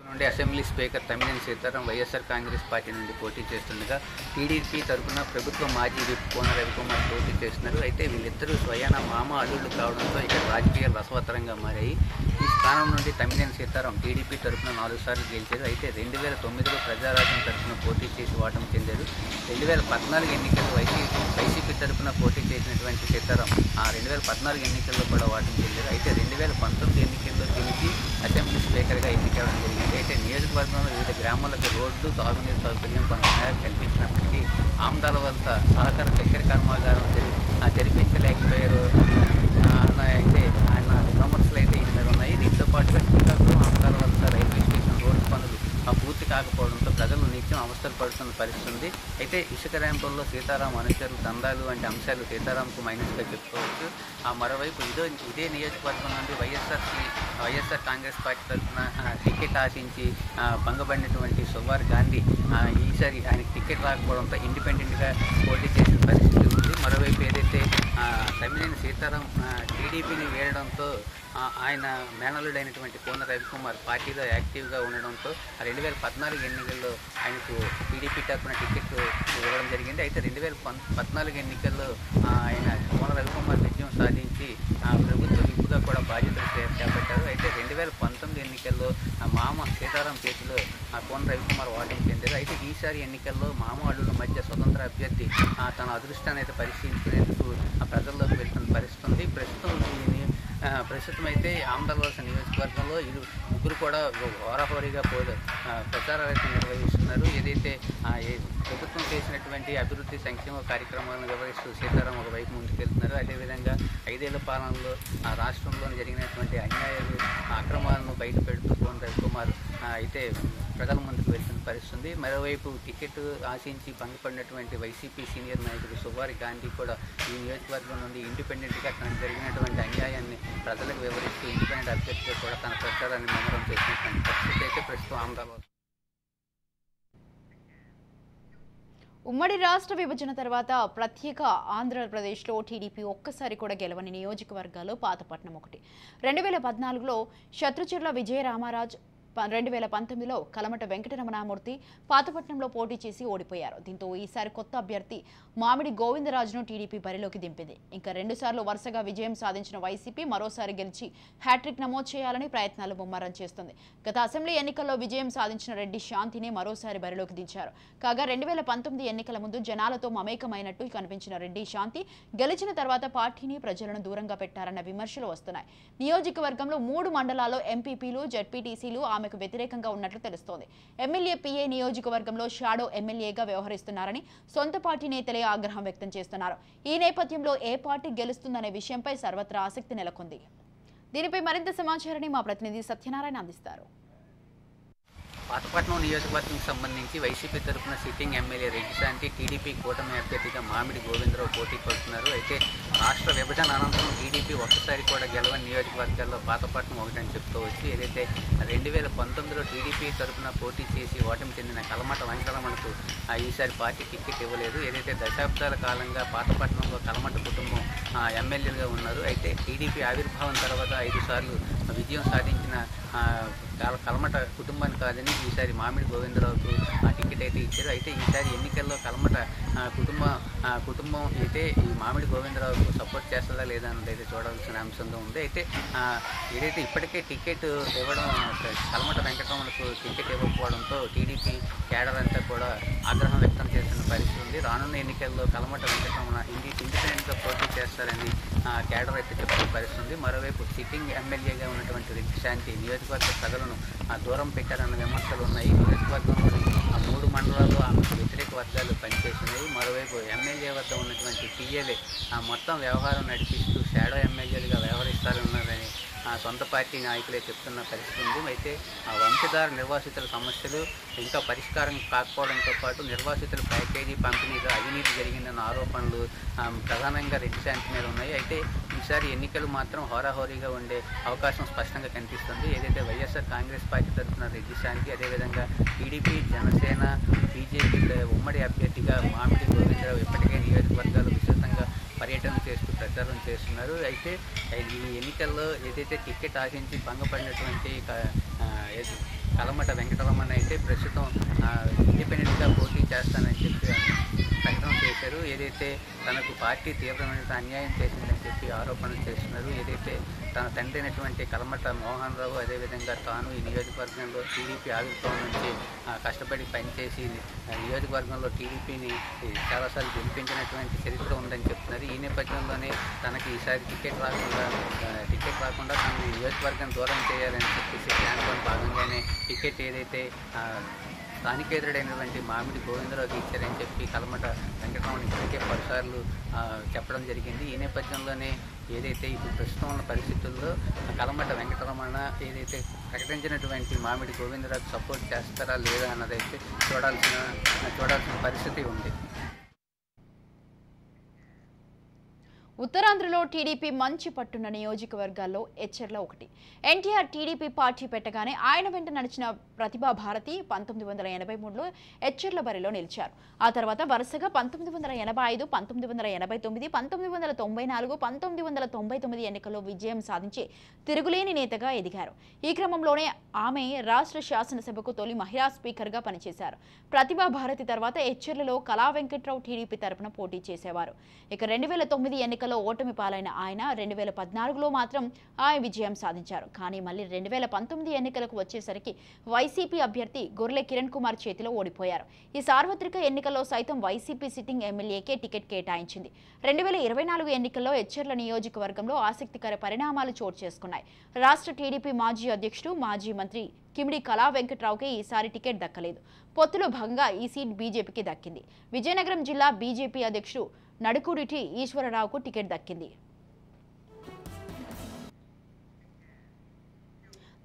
Speaker 2: నుండి assembly speaker Tammineni Sitaram YSR Congress party నుండి పోటీ చేస్తుండగా టీడీపీ తరఫున ప్రభుత్వ మాజీ విప్ కోన రవికుమార్ పోటీ చేస్తున్నారు. అయితే వీళ్ళిద్దరూ స్వయాన మామ అల్లుళ్ళు కావడంతో ఇక్కడ రాజకీయాలు రసవత్తరంగా మారాయి. ఈ స్థానం నుండి తమ్మినేని సీతారాం టీడీపీ తరఫున 4 సార్లు గెలిచారు. అయితే 2009లో ప్రజారాజ్యం తరఫున పోటీ చేసి ఓటమి చెందారు. 2014 ఎన్నికల్లో వైసీపీ తరఫున పోటీ చేసినటువంటి సీతారాం 2014 ఎన్నికల్లో కూడా ఓటమి చెందారు. అయితే 2019 ఎన్నికల్లో గెలిచి అసెంబ్లీ స్పీకర్గా ఎన్నికవడం జరిగింది. అయితే నియోజకవర్గంలో వివిధ గ్రామాలకు రోడ్లు, తాగునీరు సౌకర్యం కొంత మేరకు కల్పించినప్పటికీ ఆముదాల వలస సహకార చక్కెర కర్మాగారం జరిపించలేకపోయారు. అయితే ఆయన విమర్శలు అయితే ఈ మీద ఉన్నాయి. దీంతో పాటుగా శ్రీకాకుళం ఆముదాల వలస రైల్వే స్టేషన్ రోడ్డు పనులు పూర్తి కాకపోవడంతో ప్రజలు నిత్యం అవస్థలు పడుతున్న పరిస్థితి ఉంది. అయితే ఇసుక ర్యాంపుల్లో సీతారాం అనుచరులు దందాలు వంటి అంశాలు సీతారాంకు మైనస్గా చెప్పుకోవచ్చు. మరోవైపు ఇదే నియోజకవర్గం నుండి వైఎస్ఆర్ కాంగ్రెస్ పార్టీ తరఫున టికెట్ ఆశించి భంగపడినటువంటి సువార్ గాంధీ ఈసారి ఆయనకి టికెట్ రాకపోవడంతో ఇండిపెండెంట్గా పోటీ చేసిన పరిస్థితి ఉంది. మరోవైపు ఏదైతే తమ్మినేని సీతారాం టీడీపీని వేయడంతో ఆయన మేనల్లుడైనటువంటి కోన రవికుమార్ పార్టీలో యాక్టివ్గా ఉండడంతో 2014 ఎన్నికల్లో ఆయనకు టీడీపీ తరఫున టికెట్ ఇవ్వడం జరిగింది. అయితే 2014 ఎన్నికల్లో ఆయన కోన రవికుమార్ విజయం సాధించి ప్రభుత్వ విప్పుగా కూడా బాధ్యతలు చేపట్టారు. అయితే 2019 ఎన్నికల్లో మామ సీతారాం చేతిలో కోన రవికుమార్ ఓటమి చెందారు. అయితే ఈసారి ఎన్నికల్లో మామ అల్లుల మధ్య స్వతంత్ర అభ్యర్థి తన అదృష్టాన్ని అయితే పరిశీలించుకునేందుకు ప్రజల్లోకి వెళ్తున్న పరిస్థితి ఉంది. ప్రస్తుతం అయితే ఆమదాలవలస నియోజకవర్గంలో ముగ్గురు కూడా హోరాహోరీగా ప్రచారాలు అయితే నిర్వహిస్తున్నారు. ఏదైతే ప్రభుత్వం చేసినటువంటి అభివృద్ధి సంక్షేమ కార్యక్రమాలను వివరిస్తూ సీతారాం ఒకవైపు ముందుకెళ్తున్నారు. అదేవిధంగా 5 ఏళ్ల పాలనలో రాష్ట్రంలో జరిగినటువంటి అన్యాయాలు అక్రమాలను బయటపెడుతూ కోన రవికుమార్ అయితే ప్రజల ముందుకు వెళ్తున్న పరిస్థితుంది. మరోవైపు టికెట్ ఆశించి భంగపడినటువంటి వైసీపీ సీనియర్ నాయకుడు సువారి గాంధీ కూడా ఈ నియోజకవర్గం నుండి ఇండిపెండెంట్గా తనకు జరిగినటువంటి అన్యాయాన్ని ప్రజలకు వివరిస్తూ ఇండిపెండెంట్ అభ్యర్థిగా కూడా తన ప్రచారాన్ని ముమ్మరం చేసినటువంటి పరిస్థితి అయితే ప్రస్తుతం ఆంధ్రలో.
Speaker 1: ఉమ్మడి రాష్ట్ర విభజన తర్వాత ప్రత్యేక ఆంధ్రప్రదేశ్లో టీడీపీ ఒక్కసారి కూడా గెలవని నియోజకవర్గాలు పాతపట్నం ఒకటి. 2014లో శత్రుచర్ల విజయరామరాజ్, 2019లో కలమట వెంకటరమణమూర్తి పాతపట్నంలో పోటీ చేసి ఓడిపోయారు. దీంతో ఈసారి కొత్త అభ్యర్థి మామిడి గోవిందరాజును టీడీపీ బరిలోకి దింపింది. ఇంకా 2 సార్లు వరుసగా విజయం సాధించిన వైసీపీ మరోసారి గెలిచి హ్యాట్రిక్ నమోదు చేయాలని ప్రయత్నాలు ముమ్మరం చేస్తుంది. గత అసెంబ్లీ ఎన్నికల్లో విజయం సాధించిన రెడ్డి శాంతిని మరోసారి బరిలోకి దించారు. కాగా 2019 ఎన్నికల ముందు జనాలతో మమేకమైనట్టు కనిపించిన రెడ్డి శాంతి గెలిచిన తర్వాత పార్టీని ప్రజలను దూరంగా పెట్టారన్న విమర్శలు వస్తున్నాయి. నియోజకవర్గంలో 3 మండలాల్లో ఎంపీపీలు, జెడ్పీటీసీలు ఆమెకు వ్యతిరేకంగా ఉన్నట్లు తెలుస్తోంది. ఎమ్మెల్యే పీఏ నియోజకవర్గంలో షాడో ఎమ్మెల్యేగా వ్యవహరిస్తున్నారని సొంత పార్టీ నేతలే ఆగ్రహం వ్యక్తం చేస్తున్నారు. ఈ నేపథ్యంలో ఏ పార్టీ గెలుస్తుందనే విషయంపై సర్వత్రా ఆసక్తి నెలకొంది. దీనిపై మరింత సమాచారాన్ని మా ప్రతినిధి సత్యనారాయణ అందిస్తారు.
Speaker 2: పాతపట్నం నియోజకవర్గం సంబంధించి వైసీపీ తరఫున సిట్టింగ్ ఎమ్మెల్యే రెడ్డి శాంతి టీడీపీ కూటమి అభ్యర్థిగా మామిడి గోవిందరావు పోటీ పడుతున్నారు. అయితే రాష్ట్ర విభజన అనంతరం టీడీపీ ఒక్కసారి కూడా గెలవని నియోజకవర్గాల్లో పాతపట్నం ఒకటని చెప్పుకోవచ్చు. ఏదైతే 2019లో టీడీపీ తరఫున పోటీ చేసి ఓటమి చెందిన కలమట వెంకటరమణకు ఈసారి పార్టీ టికెట్ ఇవ్వలేదు. ఏదైతే దశాబ్దాల కాలంగా పాతపట్నంలో కలమట కుటుంబం ఎమ్మెల్యేలుగా ఉన్నారు. అయితే టీడీపీ ఆవిర్భావం తర్వాత 5 సార్లు విజయం సాధించిన కలమట కుటుంబాన్ని కాదని ఈసారి మామిడి గోవిందరావుకు టికెట్ అయితే ఇచ్చారు. అయితే ఈసారి ఎన్నికల్లో కలమట కుటుంబం అయితే ఈ మామిడి గోవిందరావుకు సపోర్ట్ చేస్తుందా లేదా అన్నది అయితే చూడాల్సిన అంశంగా ఉంది. అయితే ఏదైతే ఇప్పటికే టికెట్ ఇవ్వడం కలమట వెంకటరమణకు టికెట్ ఇవ్వకపోవడంతో టీడీపీ కేడర్ అంతా కూడా ఆగ్రహం వ్యక్తం చేస్తున్న పరిస్థితి ఉంది. రానున్న ఎన్నికల్లో కలమట వెంకటరమణ ఇండిపెండెంట్గా పోటీ చేస్తారని కేడర్ అయితే చెప్తున్న పరిస్థితి ఉంది. మరోవైపు సిట్టింగ్ ఎమ్మెల్యేగా ఉన్నటువంటి రెడ్డి శాంతి నియోజకవర్గ ప్రజలను దూరం పెట్టారన్న విమర్శలు ఉన్నాయి. నియోజకవర్గంలోని 3 మండలాల్లో ఆమెకు వ్యతిరేక వర్గాలు పనిచేస్తున్నాయి. మరోవైపు ఎమ్మెల్యే వద్ద ఉన్నటువంటి టీఏలే మొత్తం వ్యవహారం నడిపిస్తూ షాడో ఎమ్మెల్యేలుగా వ్యవహరిస్తారన్నారని సొంత పార్టీ నాయకులే చెప్తున్న పరిస్థితి ఉంది. అయితే వంశధార నిర్వాసితుల సమస్యలు ఇంకా పరిష్కారం కాకపోవడంతో పాటు నిర్వాసితుల ప్యాకేజీ పంపిణీలో అవినీతి జరిగిందన్న ఆరోపణలు ప్రధానంగా రెడ్డి శాంతి మీద ఉన్నాయి. అయితే ఈసారి ఎన్నికలు మాత్రం హోరాహోరీగా ఉండే అవకాశం స్పష్టంగా కనిపిస్తుంది. ఏదైతే వైఎస్ఆర్ కాంగ్రెస్ పార్టీ తరఫున రెడ్డి శాంతి, అదేవిధంగా టీడీపీ, జనసేన, బీజేపీ ఉమ్మడి అభ్యర్థిగా మామిడి గోవిందరావు ఇప్పటికే నియోజకవర్గాలు విస్తృతంగా పర్యటన చేస్తూ ప్రచారం చేస్తున్నారు. అయితే ఈ ఎన్నికల్లో ఏదైతే టికెట్ ఆశించి భంగపడినటువంటి కలమట వెంకటరమణ అయితే ప్రస్తుతం ఇండిపెండెంట్గా పోటీ చేస్తానని చెప్పి ప్రకటన చేశారు. ఏదైతే తనకు పార్టీ తీవ్రమైన అన్యాయం చేసిందని చెప్పి ఆరోపణలు చేస్తున్నారు. ఏదైతే తన తండ్రి అయినటువంటి కలమట మోహన్ రావు, అదేవిధంగా తాను ఈ నియోజకవర్గంలో టీడీపీ ఆవిర్భావం నుంచి కష్టపడి పనిచేసి నియోజకవర్గంలో టీడీపీని చాలాసార్లు గెలిపించినటువంటి చరిత్ర ఉందని చెప్తున్నారు. ఈ నేపథ్యంలోనే తనకి ఈసారి టికెట్ రాకుండా తను నియోజకవర్గం దూరం చేయాలని చెప్పేసి ప్లాన్లో భాగంగానే టికెట్ ఏదైతే స్థానికేతరుడైనటువంటి మామిడి గోవిందరావుకి ఇచ్చారని చెప్పి కలమట వెంకటరమణ ఇప్పటికే పలుసార్లు చెప్పడం జరిగింది. ఈ నేపథ్యంలోనే ఏదైతే ఇప్పుడు ప్రస్తుతం ఉన్న పరిస్థితుల్లో కలమట వెంకటరమణ ఏదైతే ప్రకటించినటువంటి మామిడి గోవిందరావుకి సపోర్ట్ చేస్తారా లేదా అన్నదైతే చూడాల్సిన పరిస్థితి ఉంది.
Speaker 1: ఉత్తరాంధ్రలో టీడీపీ మంచి పట్టున్న నియోజకవర్గాల్లో ఎచ్చెర్ల ఒకటి. ఎన్టీఆర్ టీడీపీ పార్టీ పెట్టగానే ఆయన వెంట నడిచిన ప్రతిభా భారతి 1983లో ఎచ్చెర్ల బరిలో నిలిచారు. ఆ తర్వాత వరుసగా 1985, 1989, 1994, 1999 ఎన్నికల్లో విజయం సాధించి తిరుగులేని నేతగా ఎదిగారు. ఈ క్రమంలోనే ఆమె రాష్ట్ర శాసనసభకు తొలి మహిళా స్పీకర్గా పనిచేశారు. ప్రతిభా భారతి తర్వాత ఎచ్చెర్లలో కళా వెంకట్రావు టీడీపీ తరపున పోటీ చేసేవారు. ఇక 2009 ఎన్నికల్లో ఓటమి పాలైన ఆయన 2014లో మాత్రం ఆయన విజయం సాధించారు. కానీ మళ్ళీ 2019 ఎన్నికలకు వచ్చేసరికి వైసీపీ అభ్యర్థి గొర్లె కిరణ్ కుమార్ చేతిలో ఓడిపోయారు. ఈ సార్వత్రిక ఎన్నికల్లో సైతం వైసీపీ సిట్టింగ్ ఎమ్మెల్యేకే టికెట్ కేటాయించింది. 2024 ఎన్నికల్లో ఎచ్చెర్ల నియోజకవర్గంలో ఆసక్తికర పరిణామాలు చోటు చేసుకున్నాయి. రాష్ట్ర టీడీపీ మాజీ అధ్యక్షుడు, మాజీ మంత్రి కిమిడి కళా వెంకట్రావుకి ఈసారి టికెట్ దక్కలేదు. పొత్తులో భాగంగా ఈ సీట్ బీజేపీకి దక్కింది. విజయనగరం జిల్లా బీజేపీ అధ్యక్షుడు నడుకుడిటి ఈశ్వరరావుకు టికెట్ దక్కింది.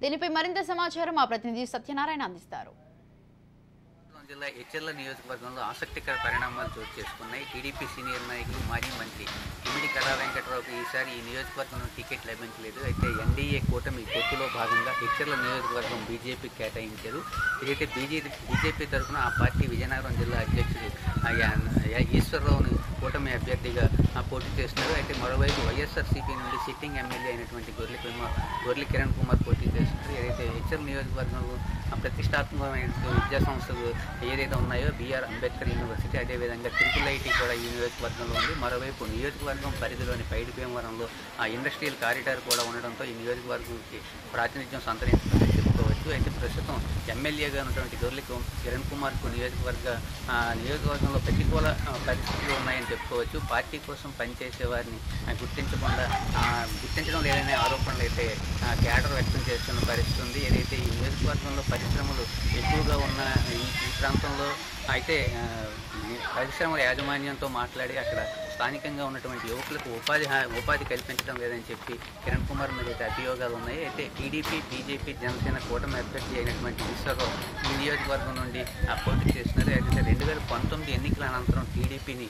Speaker 1: దీనిపై మరింత సమాచారం మా ప్రతినిధి సత్యనారాయణ అందిస్తారు.
Speaker 2: జిల్లా ఎచ్చెర్ల నియోజకవర్గంలో ఆసక్తికర పరిణామాలు చోటు చేసుకున్నాయి. టీడీపీ సీనియర్ నాయకులు, మాజీ మంత్రి కిమిడి కళా వెంకటరావుకి ఈసారి ఈ నియోజకవర్గంలో టికెట్ లభించలేదు. అయితే ఎన్డీఏ కూటమి పొత్తులో భాగంగా ఎచ్చెర్ల నియోజకవర్గం బీజేపీకి కేటాయించారు. ఇదైతే బీజేపీ తరఫున ఆ పార్టీ విజయనగరం జిల్లా అధ్యక్షుడు ఈశ్వరరావును కూటమి అభ్యర్థిగా పోటీ చేస్తున్నారు. అయితే మరోవైపు వైఎస్ఆర్సీపీ నుండి సిట్టింగ్ ఎమ్మెల్యే అయినటువంటి గొర్లె కిరణ్ కుమార్ పోటీ చేస్తున్నారు. ఏదైతే ఎచ్చెర్ల నియోజకవర్గంలో ప్రతిష్టాత్మకమైన విద్యా సంస్థలు ఏదైతే ఉన్నాయో బీఆర్ అంబేద్కర్ యూనివర్సిటీ, అదేవిధంగా ట్రిపుల్ ఐటీ కూడా ఈ నియోజకవర్గంలో ఉంది. మరోవైపు నియోజకవర్గం పరిధిలోని పైడి భీమవరంలో ఇండస్ట్రియల్ కారిడార్ కూడా ఉండడంతో ఈ నియోజకవర్గంకి ప్రాతినిధ్యం సంతరించుకుందని చెప్పుకోవచ్చు. అయితే ప్రస్తుతం ఎమ్మెల్యేగా ఉన్నటువంటి గొర్లె కిరణ్ కుమార్కు నియోజకవర్గంలో ప్రతికూల పరిస్థితులు ఉన్నాయని చెప్పుకోవచ్చు. పార్టీ కోసం పనిచేసే వారిని గుర్తించడం లేదనే ఆరోపణలు అయితే కేడర్ వ్యక్తం చేస్తున్న పరిస్థితి ఉంది. ఏదైతే ఈ నియోజకవర్గంలో పరిశ్రమలు ఎక్కువగా ఉన్న ఈ ప్రాంతంలో అయితే పరిశ్రమల యాజమాన్యంతో మాట్లాడి అక్కడ స్థానికంగా ఉన్నటువంటి యువకులకు ఉపాధి కల్పించడం లేదని చెప్పి కిరణ్ కుమార్ మీద అయితే అభియోగాలు ఉన్నాయి. అయితే టీడీపీ, బీజేపీ, జనసేన కూటమి అభ్యర్థి అయినటువంటి ఈశ్వరరావు ఈ నియోజకవర్గం నుండి పోటీ చేస్తున్నారు. అయితే 2019 ఎన్నికల అనంతరం టీడీపీని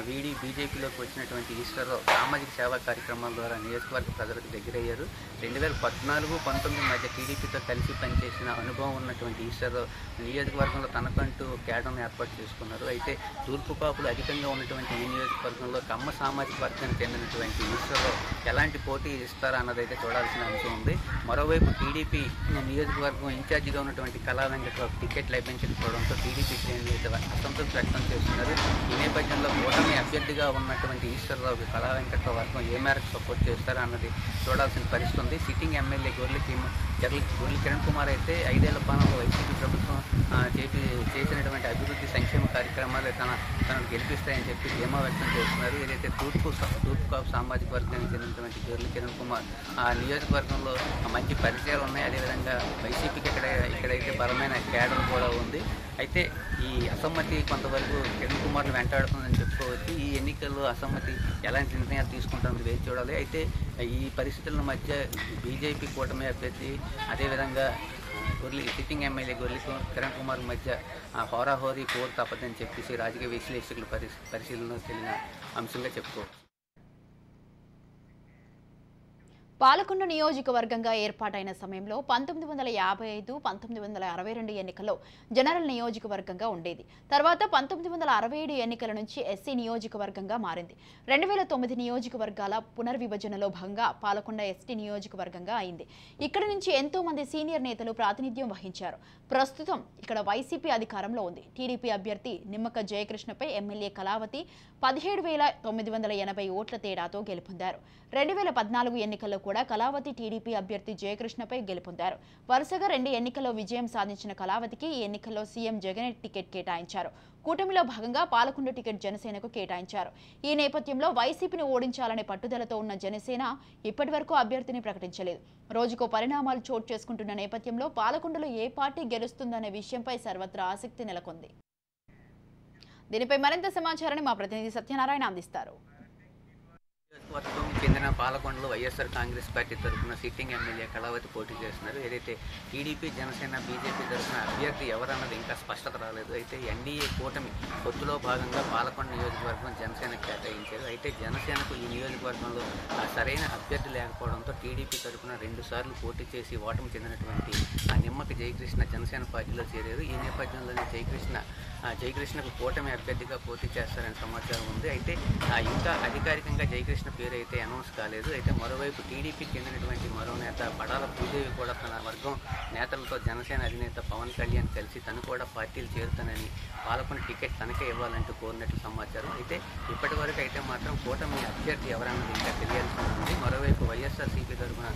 Speaker 2: వీడి బీజేపీలోకి వచ్చినటువంటి ఈశ్వరరావు సామాజిక సేవా కార్యక్రమాల ద్వారా నియోజకవర్గ ప్రజలకు దగ్గరయ్యారు. 2014-19 మధ్య టీడీపీతో కలిసి పనిచేసిన అనుభవం ఉన్నటువంటి ఈశ్వరరావు నియోజకవర్గంలో తనకంటూ కేడర్ను ఏర్పాటు చేసుకున్నారు. అయితే తూర్పు కాపులు అధికంగా ఉన్నటువంటి ఈ నియోజకవర్గంలో కమ్మ సామాజిక వర్గానికి చెందినటువంటి ఈశ్వరరావు ఎలాంటి పోటీ ఇస్తారా అన్నదైతే చూడాల్సిన అంశం ఉంది. మరోవైపు టీడీపీ నియోజకవర్గం ఇన్ఛార్జిగా ఉన్నటువంటి కళా వెంకట్రావు టికెట్ లభించకపోవడంతో టీడీపీ శ్రేణులు అసంతృప్తి వ్యక్తం చేస్తున్నారు. ఈ నేపథ్యంలో కూటమి అభ్యర్థిగా ఉన్నటువంటి ఈశ్వరరావుకి కళా వెంకట్రావు వర్గం ఏ మేరకు సపోర్ట్ చేస్తారా అన్నది చూడాల్సిన పరిస్థితి ఉంది. సిట్టింగ్ ఎమ్మెల్యే గొర్లె కిరణ్ కుమార్ అయితే 5 ఏళ్ల పాలనలో వైసీపీ ప్రభుత్వం చేసినటువంటి అభివృద్ధి సంక్షేమ కార్యక్రమాలు తనను గెలిపిస్తాయని చెప్పి ధీమా వ్యక్తం చేస్తున్నారు. ఏదైతే తూర్పు కాపు సామాజిక వర్గానికి చెందినటువంటి గొర్లె కిరణ్ కుమార్ నియోజకవర్గంలో మంచి పరిచయాలు ఉన్నాయి. అదేవిధంగా వైసీపీకి ఇక్కడైతే బలమైన కేడర్ కూడా ఉంది. అయితే ఈ అసమ్మతి కొంతవరకు కిరణ్ కుమార్ను వెంటాడుతుందని చెప్పుకోవచ్చు. ఈ ఎన్నికల్లో అసమ్మతి ఎలాంటి నిర్ణయాలు తీసుకుంటుందో వేచి చూడాలి. అయితే ఈ పరిస్థితుల మధ్య బీజేపీ కూటమి అభ్యర్థి, అదేవిధంగా సిట్టింగ్ ఎమ్మెల్యే గొర్లె కిరణ్ కుమార్ మధ్య హోరాహోరీ పోరు తప్పదని చెప్పేసి రాజకీయ విశ్లేషకులు పరిశీలనలో తెలియన అంశంగా చెప్పుకోవచ్చు.
Speaker 1: పాలకొండ నియోజకవర్గంగా ఏర్పాటైన సమయంలో 1955, 1962 ఎన్నికల్లో జనరల్ నియోజకవర్గంగా ఉండేది. తర్వాత 1967 ఎన్నికల నుంచి ఎస్సీ నియోజకవర్గంగా మారింది. 2009 నియోజకవర్గాల పునర్విభజనలో భాగంగా పాలకొండ ఎస్టీ నియోజకవర్గంగా అయింది. ఇక్కడ నుంచి ఎంతో మంది సీనియర్ నేతలు ప్రాతినిధ్యం వహించారు. ప్రస్తుతం ఇక్కడ వైసీపీ అధికారంలో ఉంది. టీడీపీ అభ్యర్థి నిమ్మక జయకృష్ణపై ఎమ్మెల్యే కళావతి 17,980 ఓట్ల తేడాతో గెలుపొందారు. 2014 ఎన్నికల్లో కూడా కళావతి టీడీపీ అభ్యర్థి జయకృష్ణపై గెలుపొందారు. వరుసగా 2 ఎన్నికల్లో విజయం సాధించిన కళావతికి ఈ ఎన్నికల్లో సీఎం జగన్ టికెట్ కేటాయించారు. కూటమిలో భాగంగా పాలకొండ టికెట్ జనసేనకు కేటాయించారు. ఈ నేపథ్యంలో వైసీపీని ఓడించాలనే పట్టుదలతో ఉన్న జనసేన ఇప్పటివరకు అభ్యర్థిని ప్రకటించలేదు. రోజుకో పరిణామాలు చోటు చేసుకుంటున్న నేపథ్యంలో పాలకొండలో ఏ పార్టీ గెలుస్తుందనే విషయంపై సర్వత్రా ఆసక్తి నెలకొంది. దీనిపై మరింత సమాచారాన్ని మా ప్రతినిధి సత్యనారాయణ అందిస్తారు.
Speaker 2: నియోజకవర్గం చెందిన పాలకొండలో వైఎస్ఆర్ కాంగ్రెస్ పార్టీ తరఫున సిట్టింగ్ ఎమ్మెల్యే కళావతి పోటీ చేస్తున్నారు. ఏదైతే టీడీపీ, జనసేన, బీజేపీ తరఫున అభ్యర్థి ఎవరన్నది ఇంకా స్పష్టత రాలేదు. అయితే ఎన్డీఏ కూటమి పొత్తులో భాగంగా పాలకొండ నియోజకవర్గం జనసేనకు కేటాయించారు. అయితే జనసేనకు ఈ నియోజకవర్గంలో సరైన అభ్యర్థి లేకపోవడంతో టీడీపీ తరఫున 2 సార్లు పోటీ చేసి ఓటమి చెందినటువంటి నిమ్మక జయకృష్ణ జనసేన పార్టీలో చేరారు. ఈ నేపథ్యంలోనే జయకృష్ణకు కూటమి అభ్యర్థిగా పోటీ చేస్తారనే సమాచారం ఉంది. అయితే ఇంకా అధికారికంగా జయకృష్ణ పేరు అయితే అనౌన్స్ కాలేదు. అయితే మరోవైపు టీడీపీకి చెందినటువంటి మరో నేత పడాల భూదేవి కూడా తన వర్గం నేతలతో జనసేన అధినేత పవన్ కళ్యాణ్ కలిసి తను కూడా పార్టీలు చేరుతానని పాలకొండ టికెట్ తనకే ఇవ్వాలంటూ కోరినట్లు సమాచారం. అయితే ఇప్పటి వరకు అయితే మాత్రం కూటమి అభ్యర్థి ఎవరన్నది ఇంకా తెలియాల్సి ఉంది. మరోవైపు వైఎస్ఆర్సీపీ తరఫున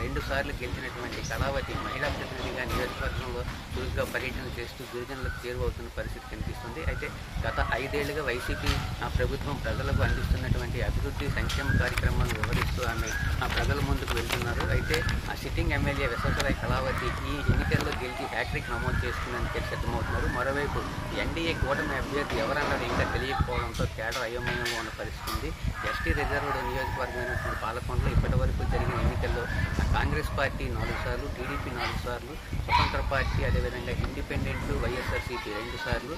Speaker 2: 2 సార్లు గెలిచినటువంటి కళావతి మహిళా ప్రతినిధిగా నియోజకవర్గంలో చురుగ్గా పర్యటన చేస్తూ గిరిజనులకు చేరువవుతున్న పరిస్థితి కనిపిస్తుంది. అయితే గత 5 ఏళ్లుగా వైసీపీ ప్రభుత్వం ప్రజలకు అందిస్తున్నటువంటి అభివృద్ధి సంక్షేమ కార్యక్రమాలను వివరిస్తూ ఆమె ప్రజల ముందుకు వెళ్తున్నారు. అయితే సిట్టింగ్ ఎమ్మెల్యే విశ్వసరాయ్ కళావతి ఈ ఎన్నికల్లో గెలిచి హ్యాట్రిక్ నమోదు చేసుకునేందుకు సిద్ధమవుతున్నారు. మరోవైపు ఎన్డీఏ కూటమి అభ్యర్థి ఎవరన్నది ఇంకా తెలియకపోవడంతో కేడర్ అయోమయంలో ఉన్న పరిస్థితి ఉంది. ఎస్టీ రిజర్వ్డ్ నియోజకవర్గమైనటువంటి పాలకొండలో ఇప్పటి వరకు జరిగిన ఎన్నికల్లో కాంగ్రెస్ పార్టీ 4 సార్లు, టీడీపీ 4 సార్లు, స్వతంత్ర పార్టీ, అదేవిధంగా ఇండిపెండెంట్, వైఎస్ఆర్సీపీ 2 సార్లు,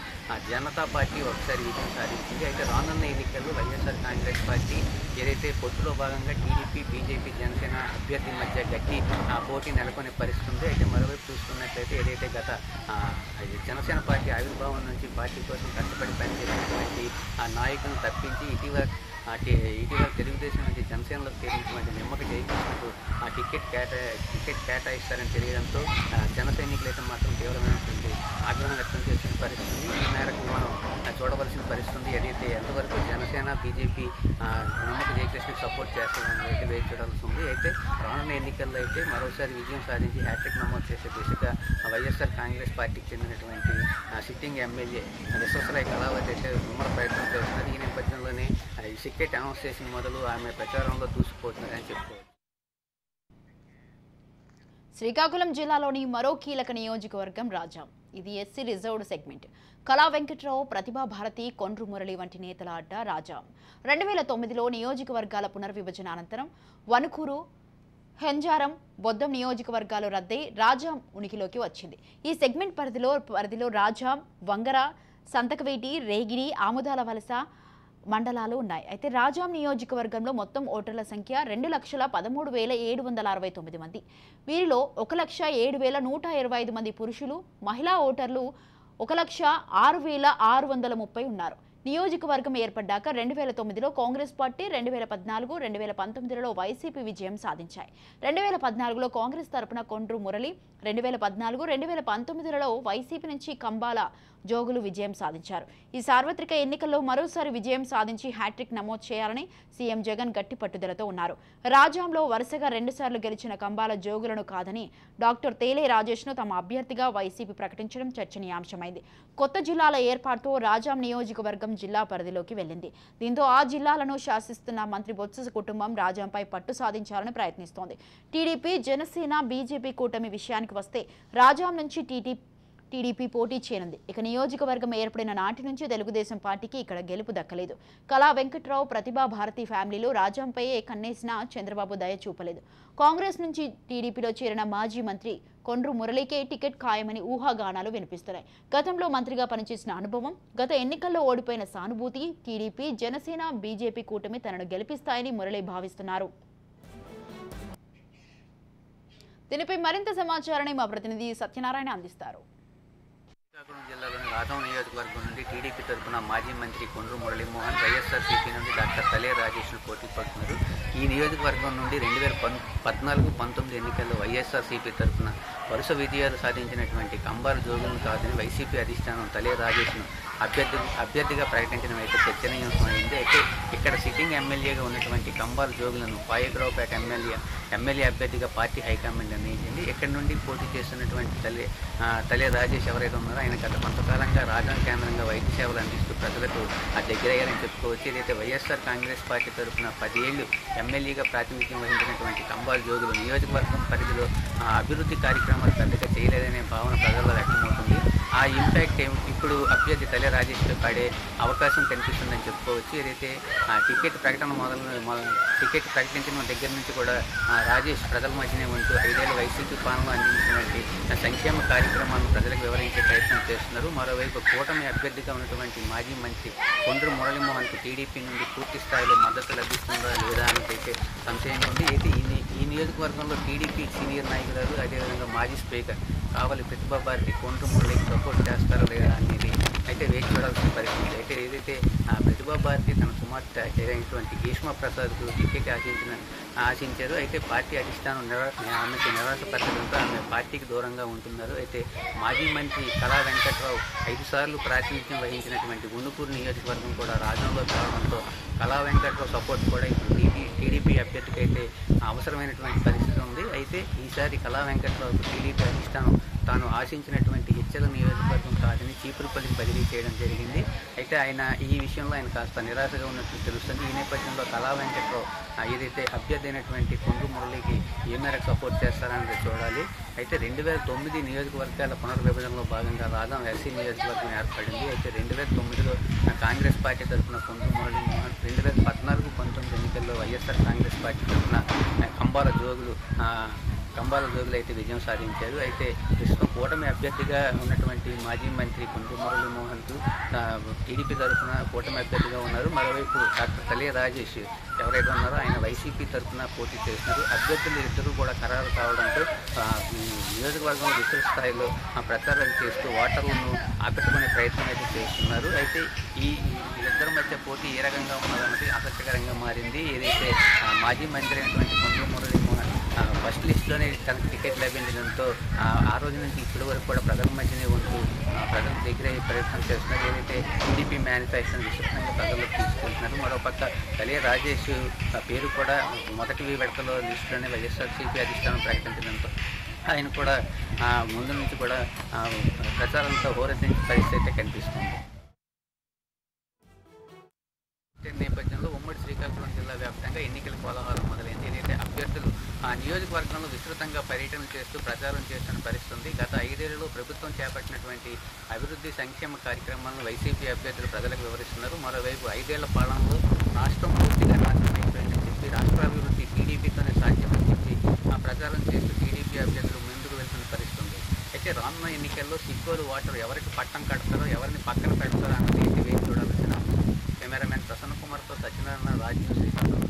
Speaker 2: జనతా పార్టీ ఒకసారి విజయం సాధించింది. అయితే రానున్న ఎన్నికల్లో వైఎస్ఆర్ కాంగ్రెస్ పార్టీ ఏదైతే పొత్తులో భాగంగా టీడీపీ, బీజేపీ, జనసేన అభ్యర్థి మధ్య గట్టి పోటీ నెలకొనే పరిస్థితి ఉంది. అయితే మరోవైపు చూసుకున్నట్లయితే ఏదైతే గత జనసేన పార్టీ ఆవిర్భావం నుంచి పార్టీ కోసం కష్టపడి పనిచేసినటువంటి నాయకులను తప్పించి ఇటీవల తెలుగుదేశం నుంచి జనసేనలో చేరినటువంటి నిమ్మక జయకృష్ణకు టికెట్ కేటాయిస్తారని తెలియడంతో జన సైనికులైతే మాత్రం తీవ్రమైనటువంటి ఆగ్రహం వ్యక్తం చేసిన పరిస్థితి. ఈ మేరకు మనం చూడవలసిన పరిస్థితి. ఏదైతే ఎంతవరకు జనసేన, బీజేపీ నిమ్మక జయకృష్ణకు సపోర్ట్ చేస్తారని అయితే వేచి చూడాల్సి ఉంది. అయితే రానున్న ఎన్నికల్లో అయితే మరోసారి విజయం సాధించి హ్యాట్రిక్ నమోదు చేసే దిశగా వైఎస్ఆర్ కాంగ్రెస్ పార్టీకి చెందినటువంటి సిట్టింగ్ ఎమ్మెల్యే విశ్వసరాయ్ కళావతి అయితే ముమ్మర ప్రయత్నం చేస్తున్నారు. ఈ నేపథ్యంలోనే ఈ టికెట్ అనౌన్స్ చేసిన మొదలు ఆమె ప్రచారంలో దూసుకుపోతున్నారని చెప్పుకోవచ్చు.
Speaker 1: శ్రీకాకుళం జిల్లాలోని మరో కీలక నియోజకవర్గం రాజాం. ఇది SC reserved segment. Kala Venkatrao, ప్రతిభా భారతి, కొండ్రు మురళి వంటి నేతల అడ్డ రాజాం. 2009లో నియోజకవర్గాల పునర్విభజన అనంతరం వణుకూరు, హెంజారం, బొద్దం నియోజకవర్గాలు రద్దై రాజాం ఉనికిలోకి వచ్చింది. ఈ సెగ్మెంట్ పరిధిలో రాజాం, వంగర, సంతకవేటి, రేగిడి, ఆముదాల వలస మండలాలు ఉన్నాయి. అయితే రాజాం నియోజకవర్గంలో మొత్తం ఓటర్ల సంఖ్య 2,13,769 మంది. వీరిలో 1,07,125 మంది పురుషులు, మహిళా ఓటర్లు 1,06,630 ఉన్నారు. నియోజకవర్గం ఏర్పడ్డాక 2009లో కాంగ్రెస్ పార్టీ, 2014, 2019లో వైసీపీ విజయం సాధించాయి. 2014లో కాంగ్రెస్ తరపున కొండ్రు మురళి, 2014, 2019లలో వైసీపీ నుంచి కంబాల జోగులు విజయం సాధించారు. ఈ సార్వత్రిక ఎన్నికల్లో మరోసారి విజయం సాధించి హ్యాట్రిక్ నమోదు చేయాలని సీఎం జగన్ గట్టి పట్టుదలతో ఉన్నారు. రాజాంలో వరుసగా 2 సార్లు గెలిచిన కంబాల జోగులను కాదని డాక్టర్ తేలే రాజేష్ను తమ అభ్యర్థిగా వైసీపీ ప్రకటించడం చర్చనీయాంశమైంది. కొత్త జిల్లాల ఏర్పాటుతో రాజాం నియోజకవర్గం జిల్లా పరిధిలోకి వెళ్ళింది. దీంతో ఆ జిల్లాలను శాసిస్తున్న మంత్రి బొత్స కుటుంబం రాజాంపై పట్టు సాధించాలని ప్రయత్నిస్తోంది. టీడీపీ, జనసేన, బీజేపీ కూటమి విషయానికి వస్తే రాజాం నుంచి టీడీపీ పోటీ చేయనుంది. ఇక నియోజకవర్గం ఏర్పడిన నాటి నుంచి తెలుగుదేశం పార్టీకి ఇక్కడ గెలుపు దక్కలేదు. కళా వెంకట్రావు, ప్రతిభా భారతి ఫ్యామిలీలో రాజాంపై కన్నేసిన చంద్రబాబు దయ చూపలేదు. కాంగ్రెస్ నుంచి టీడీపీలో చేరిన మాజీ మంత్రి కొండ్రు మురళికే టికెట్ ఖాయమని ఊహాగానాలు వినిపిస్తున్నాయి. గతంలో మంత్రిగా పనిచేసిన అనుభవం, గత ఎన్నికల్లో ఓడిపోయిన సానుభూతి టీడీపీ, జనసేన, బీజేపీ కూటమి తనను గెలిపిస్తాయని మురళి భావిస్తున్నారు. దీనిపై మరింత సమాచారాన్ని మా ప్రతినిధి సత్యనారాయణ అందిస్తారు.
Speaker 2: శ్రీకాకుళం జిల్లాలోని రాజాం నియోజకవర్గం నుండి టీడీపీ తరఫున మాజీ మంత్రి కొండ్రు మురళీమోహన్, వైఎస్ఆర్సీపీ నుండి డాక్టర్ తలే రాజేష్ను పోటీ పడుతున్నారు. ఈ నియోజకవర్గం నుండి 2014-19 ఎన్నికల్లో వైఎస్ఆర్సీపీ తరఫున వరుస విజయాలు సాధించినటువంటి కంబాల జోగులను కాదని వైసీపీ అధిష్టానం తలే రాజేష్ను అభ్యర్థిగా ప్రకటించడం అయితే చర్చనీయాంశమైంది. అయితే ఇక్కడ సిట్టింగ్ ఎమ్మెల్యేగా ఉన్నటువంటి కంబాల జోగులను పాయగ్రావుపేట ఎమ్మెల్యే ఎమ్మెల్యే అభ్యర్థిగా పార్టీ హైకమాండ్ నిర్ణయించింది. ఇక్కడి నుండి పోటీ చేస్తున్నటువంటి తలే రాజేష్ ఎవరైతే ఉన్నారో ఆయన గత కొంతకాలంగా రాజధాని కేంద్రంగా వైద్య సేవలు అందిస్తూ ప్రజలకు దగ్గరయ్యారని చెప్పుకోవచ్చు. ఏదైతే వైఎస్ఆర్ కాంగ్రెస్ పార్టీ తరఫున 10 ఏళ్లు ఎమ్మెల్యేగా ప్రాతినిధ్యం వహించినటువంటి కంబాల జోగులు నియోజకవర్గం పరిధిలో అభివృద్ధి కార్యక్రమాలు పెద్దగా చేయలేదనే భావన ప్రజల్లో వ్యక్తమవుతుంది. ఆ ఇంపాక్ట్ ఇప్పుడు అభ్యర్థి తలే రాజేష్పై పడే అవకాశం కనిపిస్తుందని చెప్పుకోవచ్చు. ఏదైతే టికెట్ టికెట్ ప్రకటించిన దగ్గర నుంచి కూడా రాజేష్ ప్రజల మధ్యనే ఉంటూ 5 ఏళ్ల వైసీపీ పాలన అందించినటువంటి సంక్షేమ కార్యక్రమాలను ప్రజలకు వివరించే ప్రయత్నం చేస్తున్నారు. మరోవైపు కూటమి అభ్యర్థిగా ఉన్నటువంటి మాజీ మంత్రి కొండ్రు మురళీమోహన్కు టీడీపీ నుండి పూర్తి స్థాయిలో మద్దతు లభిస్తుందా లేదా అనేది సంశయంగా ఉంది. అయితే ఈ నియోజకవర్గంలో టీడీపీ సీనియర్ నాయకురాలు అదేవిధంగా మాజీ స్పీకర్ కావలి ప్రతిభా భారతి కొండ్రు మురళికి సపోర్ట్ చేస్తారో లేదా అనేది అయితే వేచి చూడాల్సిన పరిస్థితి. అయితే ఏదైతే ప్రతిభా భారతి తన కుమార్తె అయినటువంటి గ్రీష్మ ప్రసాద్కు టికెట్ ఆశించారు. అయితే పార్టీ అధిష్టానం ఆమెకు నిరాశపరచడంతో ఆమె పార్టీకి దూరంగా ఉంటున్నారు. అయితే మాజీ మంత్రి కళా వెంకట్రావు 5 సార్లు ప్రాతినిధ్యం వహించినటువంటి గుండుపూరు నియోజకవర్గం కూడా రాజంలో కావడంతో కళా వెంకట్రావు సపోర్ట్ కూడా ఇప్పుడు టీడీపీ అభ్యర్థికి అయితే అవసరమైనటువంటి పరిస్థితి ఉంది. అయితే ఈసారి కళా వెంకట్రావుకు టీడీపీ అధిష్టానం తాను ఆశించినటువంటి హెచ్చల నియోజకవర్గం కాదని చీపురుపల్లికి బదిలీ చేయడం జరిగింది. అయితే ఆయన ఈ విషయంలో ఆయన కాస్త నిరాశగా ఉన్నట్టు తెలుస్తుంది. ఈ నేపథ్యంలో కళా వెంకట్రావు ఏదైతే అభ్యర్థి అయినటువంటి కొండ్రు మురళికి ఏ మేరకు సపోర్ట్ చేస్తారనేది చూడాలి. అయితే 2009 నియోజకవర్గాల పునర్విభజనలో భాగంగా రాజం ఎస్సీ నియోజకవర్గం ఏర్పడింది. అయితే 2009లో కాంగ్రెస్ పార్టీ తరఫున కొండ్రు మురళీమోహన్, 2014-19 ఎన్నికల్లో వైఎస్ఆర్ కాంగ్రెస్ పార్టీ తరఫున కంబాల జోగులు అయితే విజయం సాధించారు. అయితే ప్రస్తుతం కూటమి అభ్యర్థిగా ఉన్నటువంటి మాజీ మంత్రి కొండ్రు మురళీమోహన్కు టీడీపీ తరఫున కూటమి అభ్యర్థిగా ఉన్నారు. మరోవైపు డాక్టర్ తలే రాజేష్ ఎవరైతే ఉన్నారో ఆయన వైసీపీ తరఫున పోటీ చేస్తున్నారు. అభ్యర్థులు ఇద్దరు కూడా ఖరారు కావడంతో నియోజకవర్గంలో విస్తృత స్థాయిలో ప్రచారం చేస్తూ ఓటర్లను ఆకట్టుకునే ప్రయత్నం అయితే చేస్తున్నారు. అయితే వీళ్ళిద్దరి మధ్య పోటీ ఏ రకంగా ఉన్నదన్నది ఆసక్తికరంగా మారింది. ఏదైతే మాజీ మంత్రి అయినటువంటి కొండ్రు మురళీమోహన్ ఫస్ట్ లిస్ట్లోనే తనకు టికెట్ లభించడంతో ఆ రోజు నుంచి ఇప్పటి వరకు కూడా ప్రజల మధ్యనే ఉంటూ ప్రజల దగ్గరే ప్రయత్నం చేస్తున్నారు. ఏదైతే టీడీపీ మేనిఫెస్టోని విస్తృతంగా ప్రజలకు తీసుకెళ్తున్నారు. మరోపక్క తలే రాజేష్ పేరు కూడా మొదటి విడతలో లిస్టులోనే వైఎస్ఆర్సీపీ అధిష్టానం ప్రకటించడంతో ఆయన కూడా ముందు నుంచి కూడా ప్రచారంతో హోరెత్తించే పరిస్థితి అయితే కనిపిస్తుంది. నేపథ్యంలో ఉమ్మడి శ్రీకాకుళం జిల్లా వ్యాప్తంగా ఎన్నికల కోలాహలం మొదలైంది. ఏదైతే అభ్యర్థులు నియోజకవర్గంలో విస్తృతంగా పర్యటన చేస్తూ ప్రచారం చేస్తున్న పరిస్థితి. గత 5 ఏళ్లలో ప్రభుత్వం చేపట్టినటువంటి అభివృద్ధి సంక్షేమ కార్యక్రమాలను వైసీపీ అభ్యర్థులు ప్రజలకు వివరిస్తున్నారు. మరోవైపు 5 ఏళ్ల పాలనలో రాష్ట్రం పూర్తిగా నాశనం అయిపోయిందని చెప్పి రాష్ట్రాభివృద్ధి టీడీపీతోనే సాధ్యమని చెప్పి ప్రచారం చేస్తూ టీడీపీ అభ్యర్థులు ముందుకు వెళ్తున్న పరిస్థితి. అయితే రానున్న ఎన్నికల్లో సిగ్గోలు ఓటర్ ఎవరికి పట్టం కడతారో ఎవరిని పక్కన పెడతారో అన్నది వేచి చూడాల్సిన కెమెరామెన్ ప్రసన్న కుమార్తో సత్యనారాయణ, రాజ్ న్యూస్ శ్రీకాకుళం.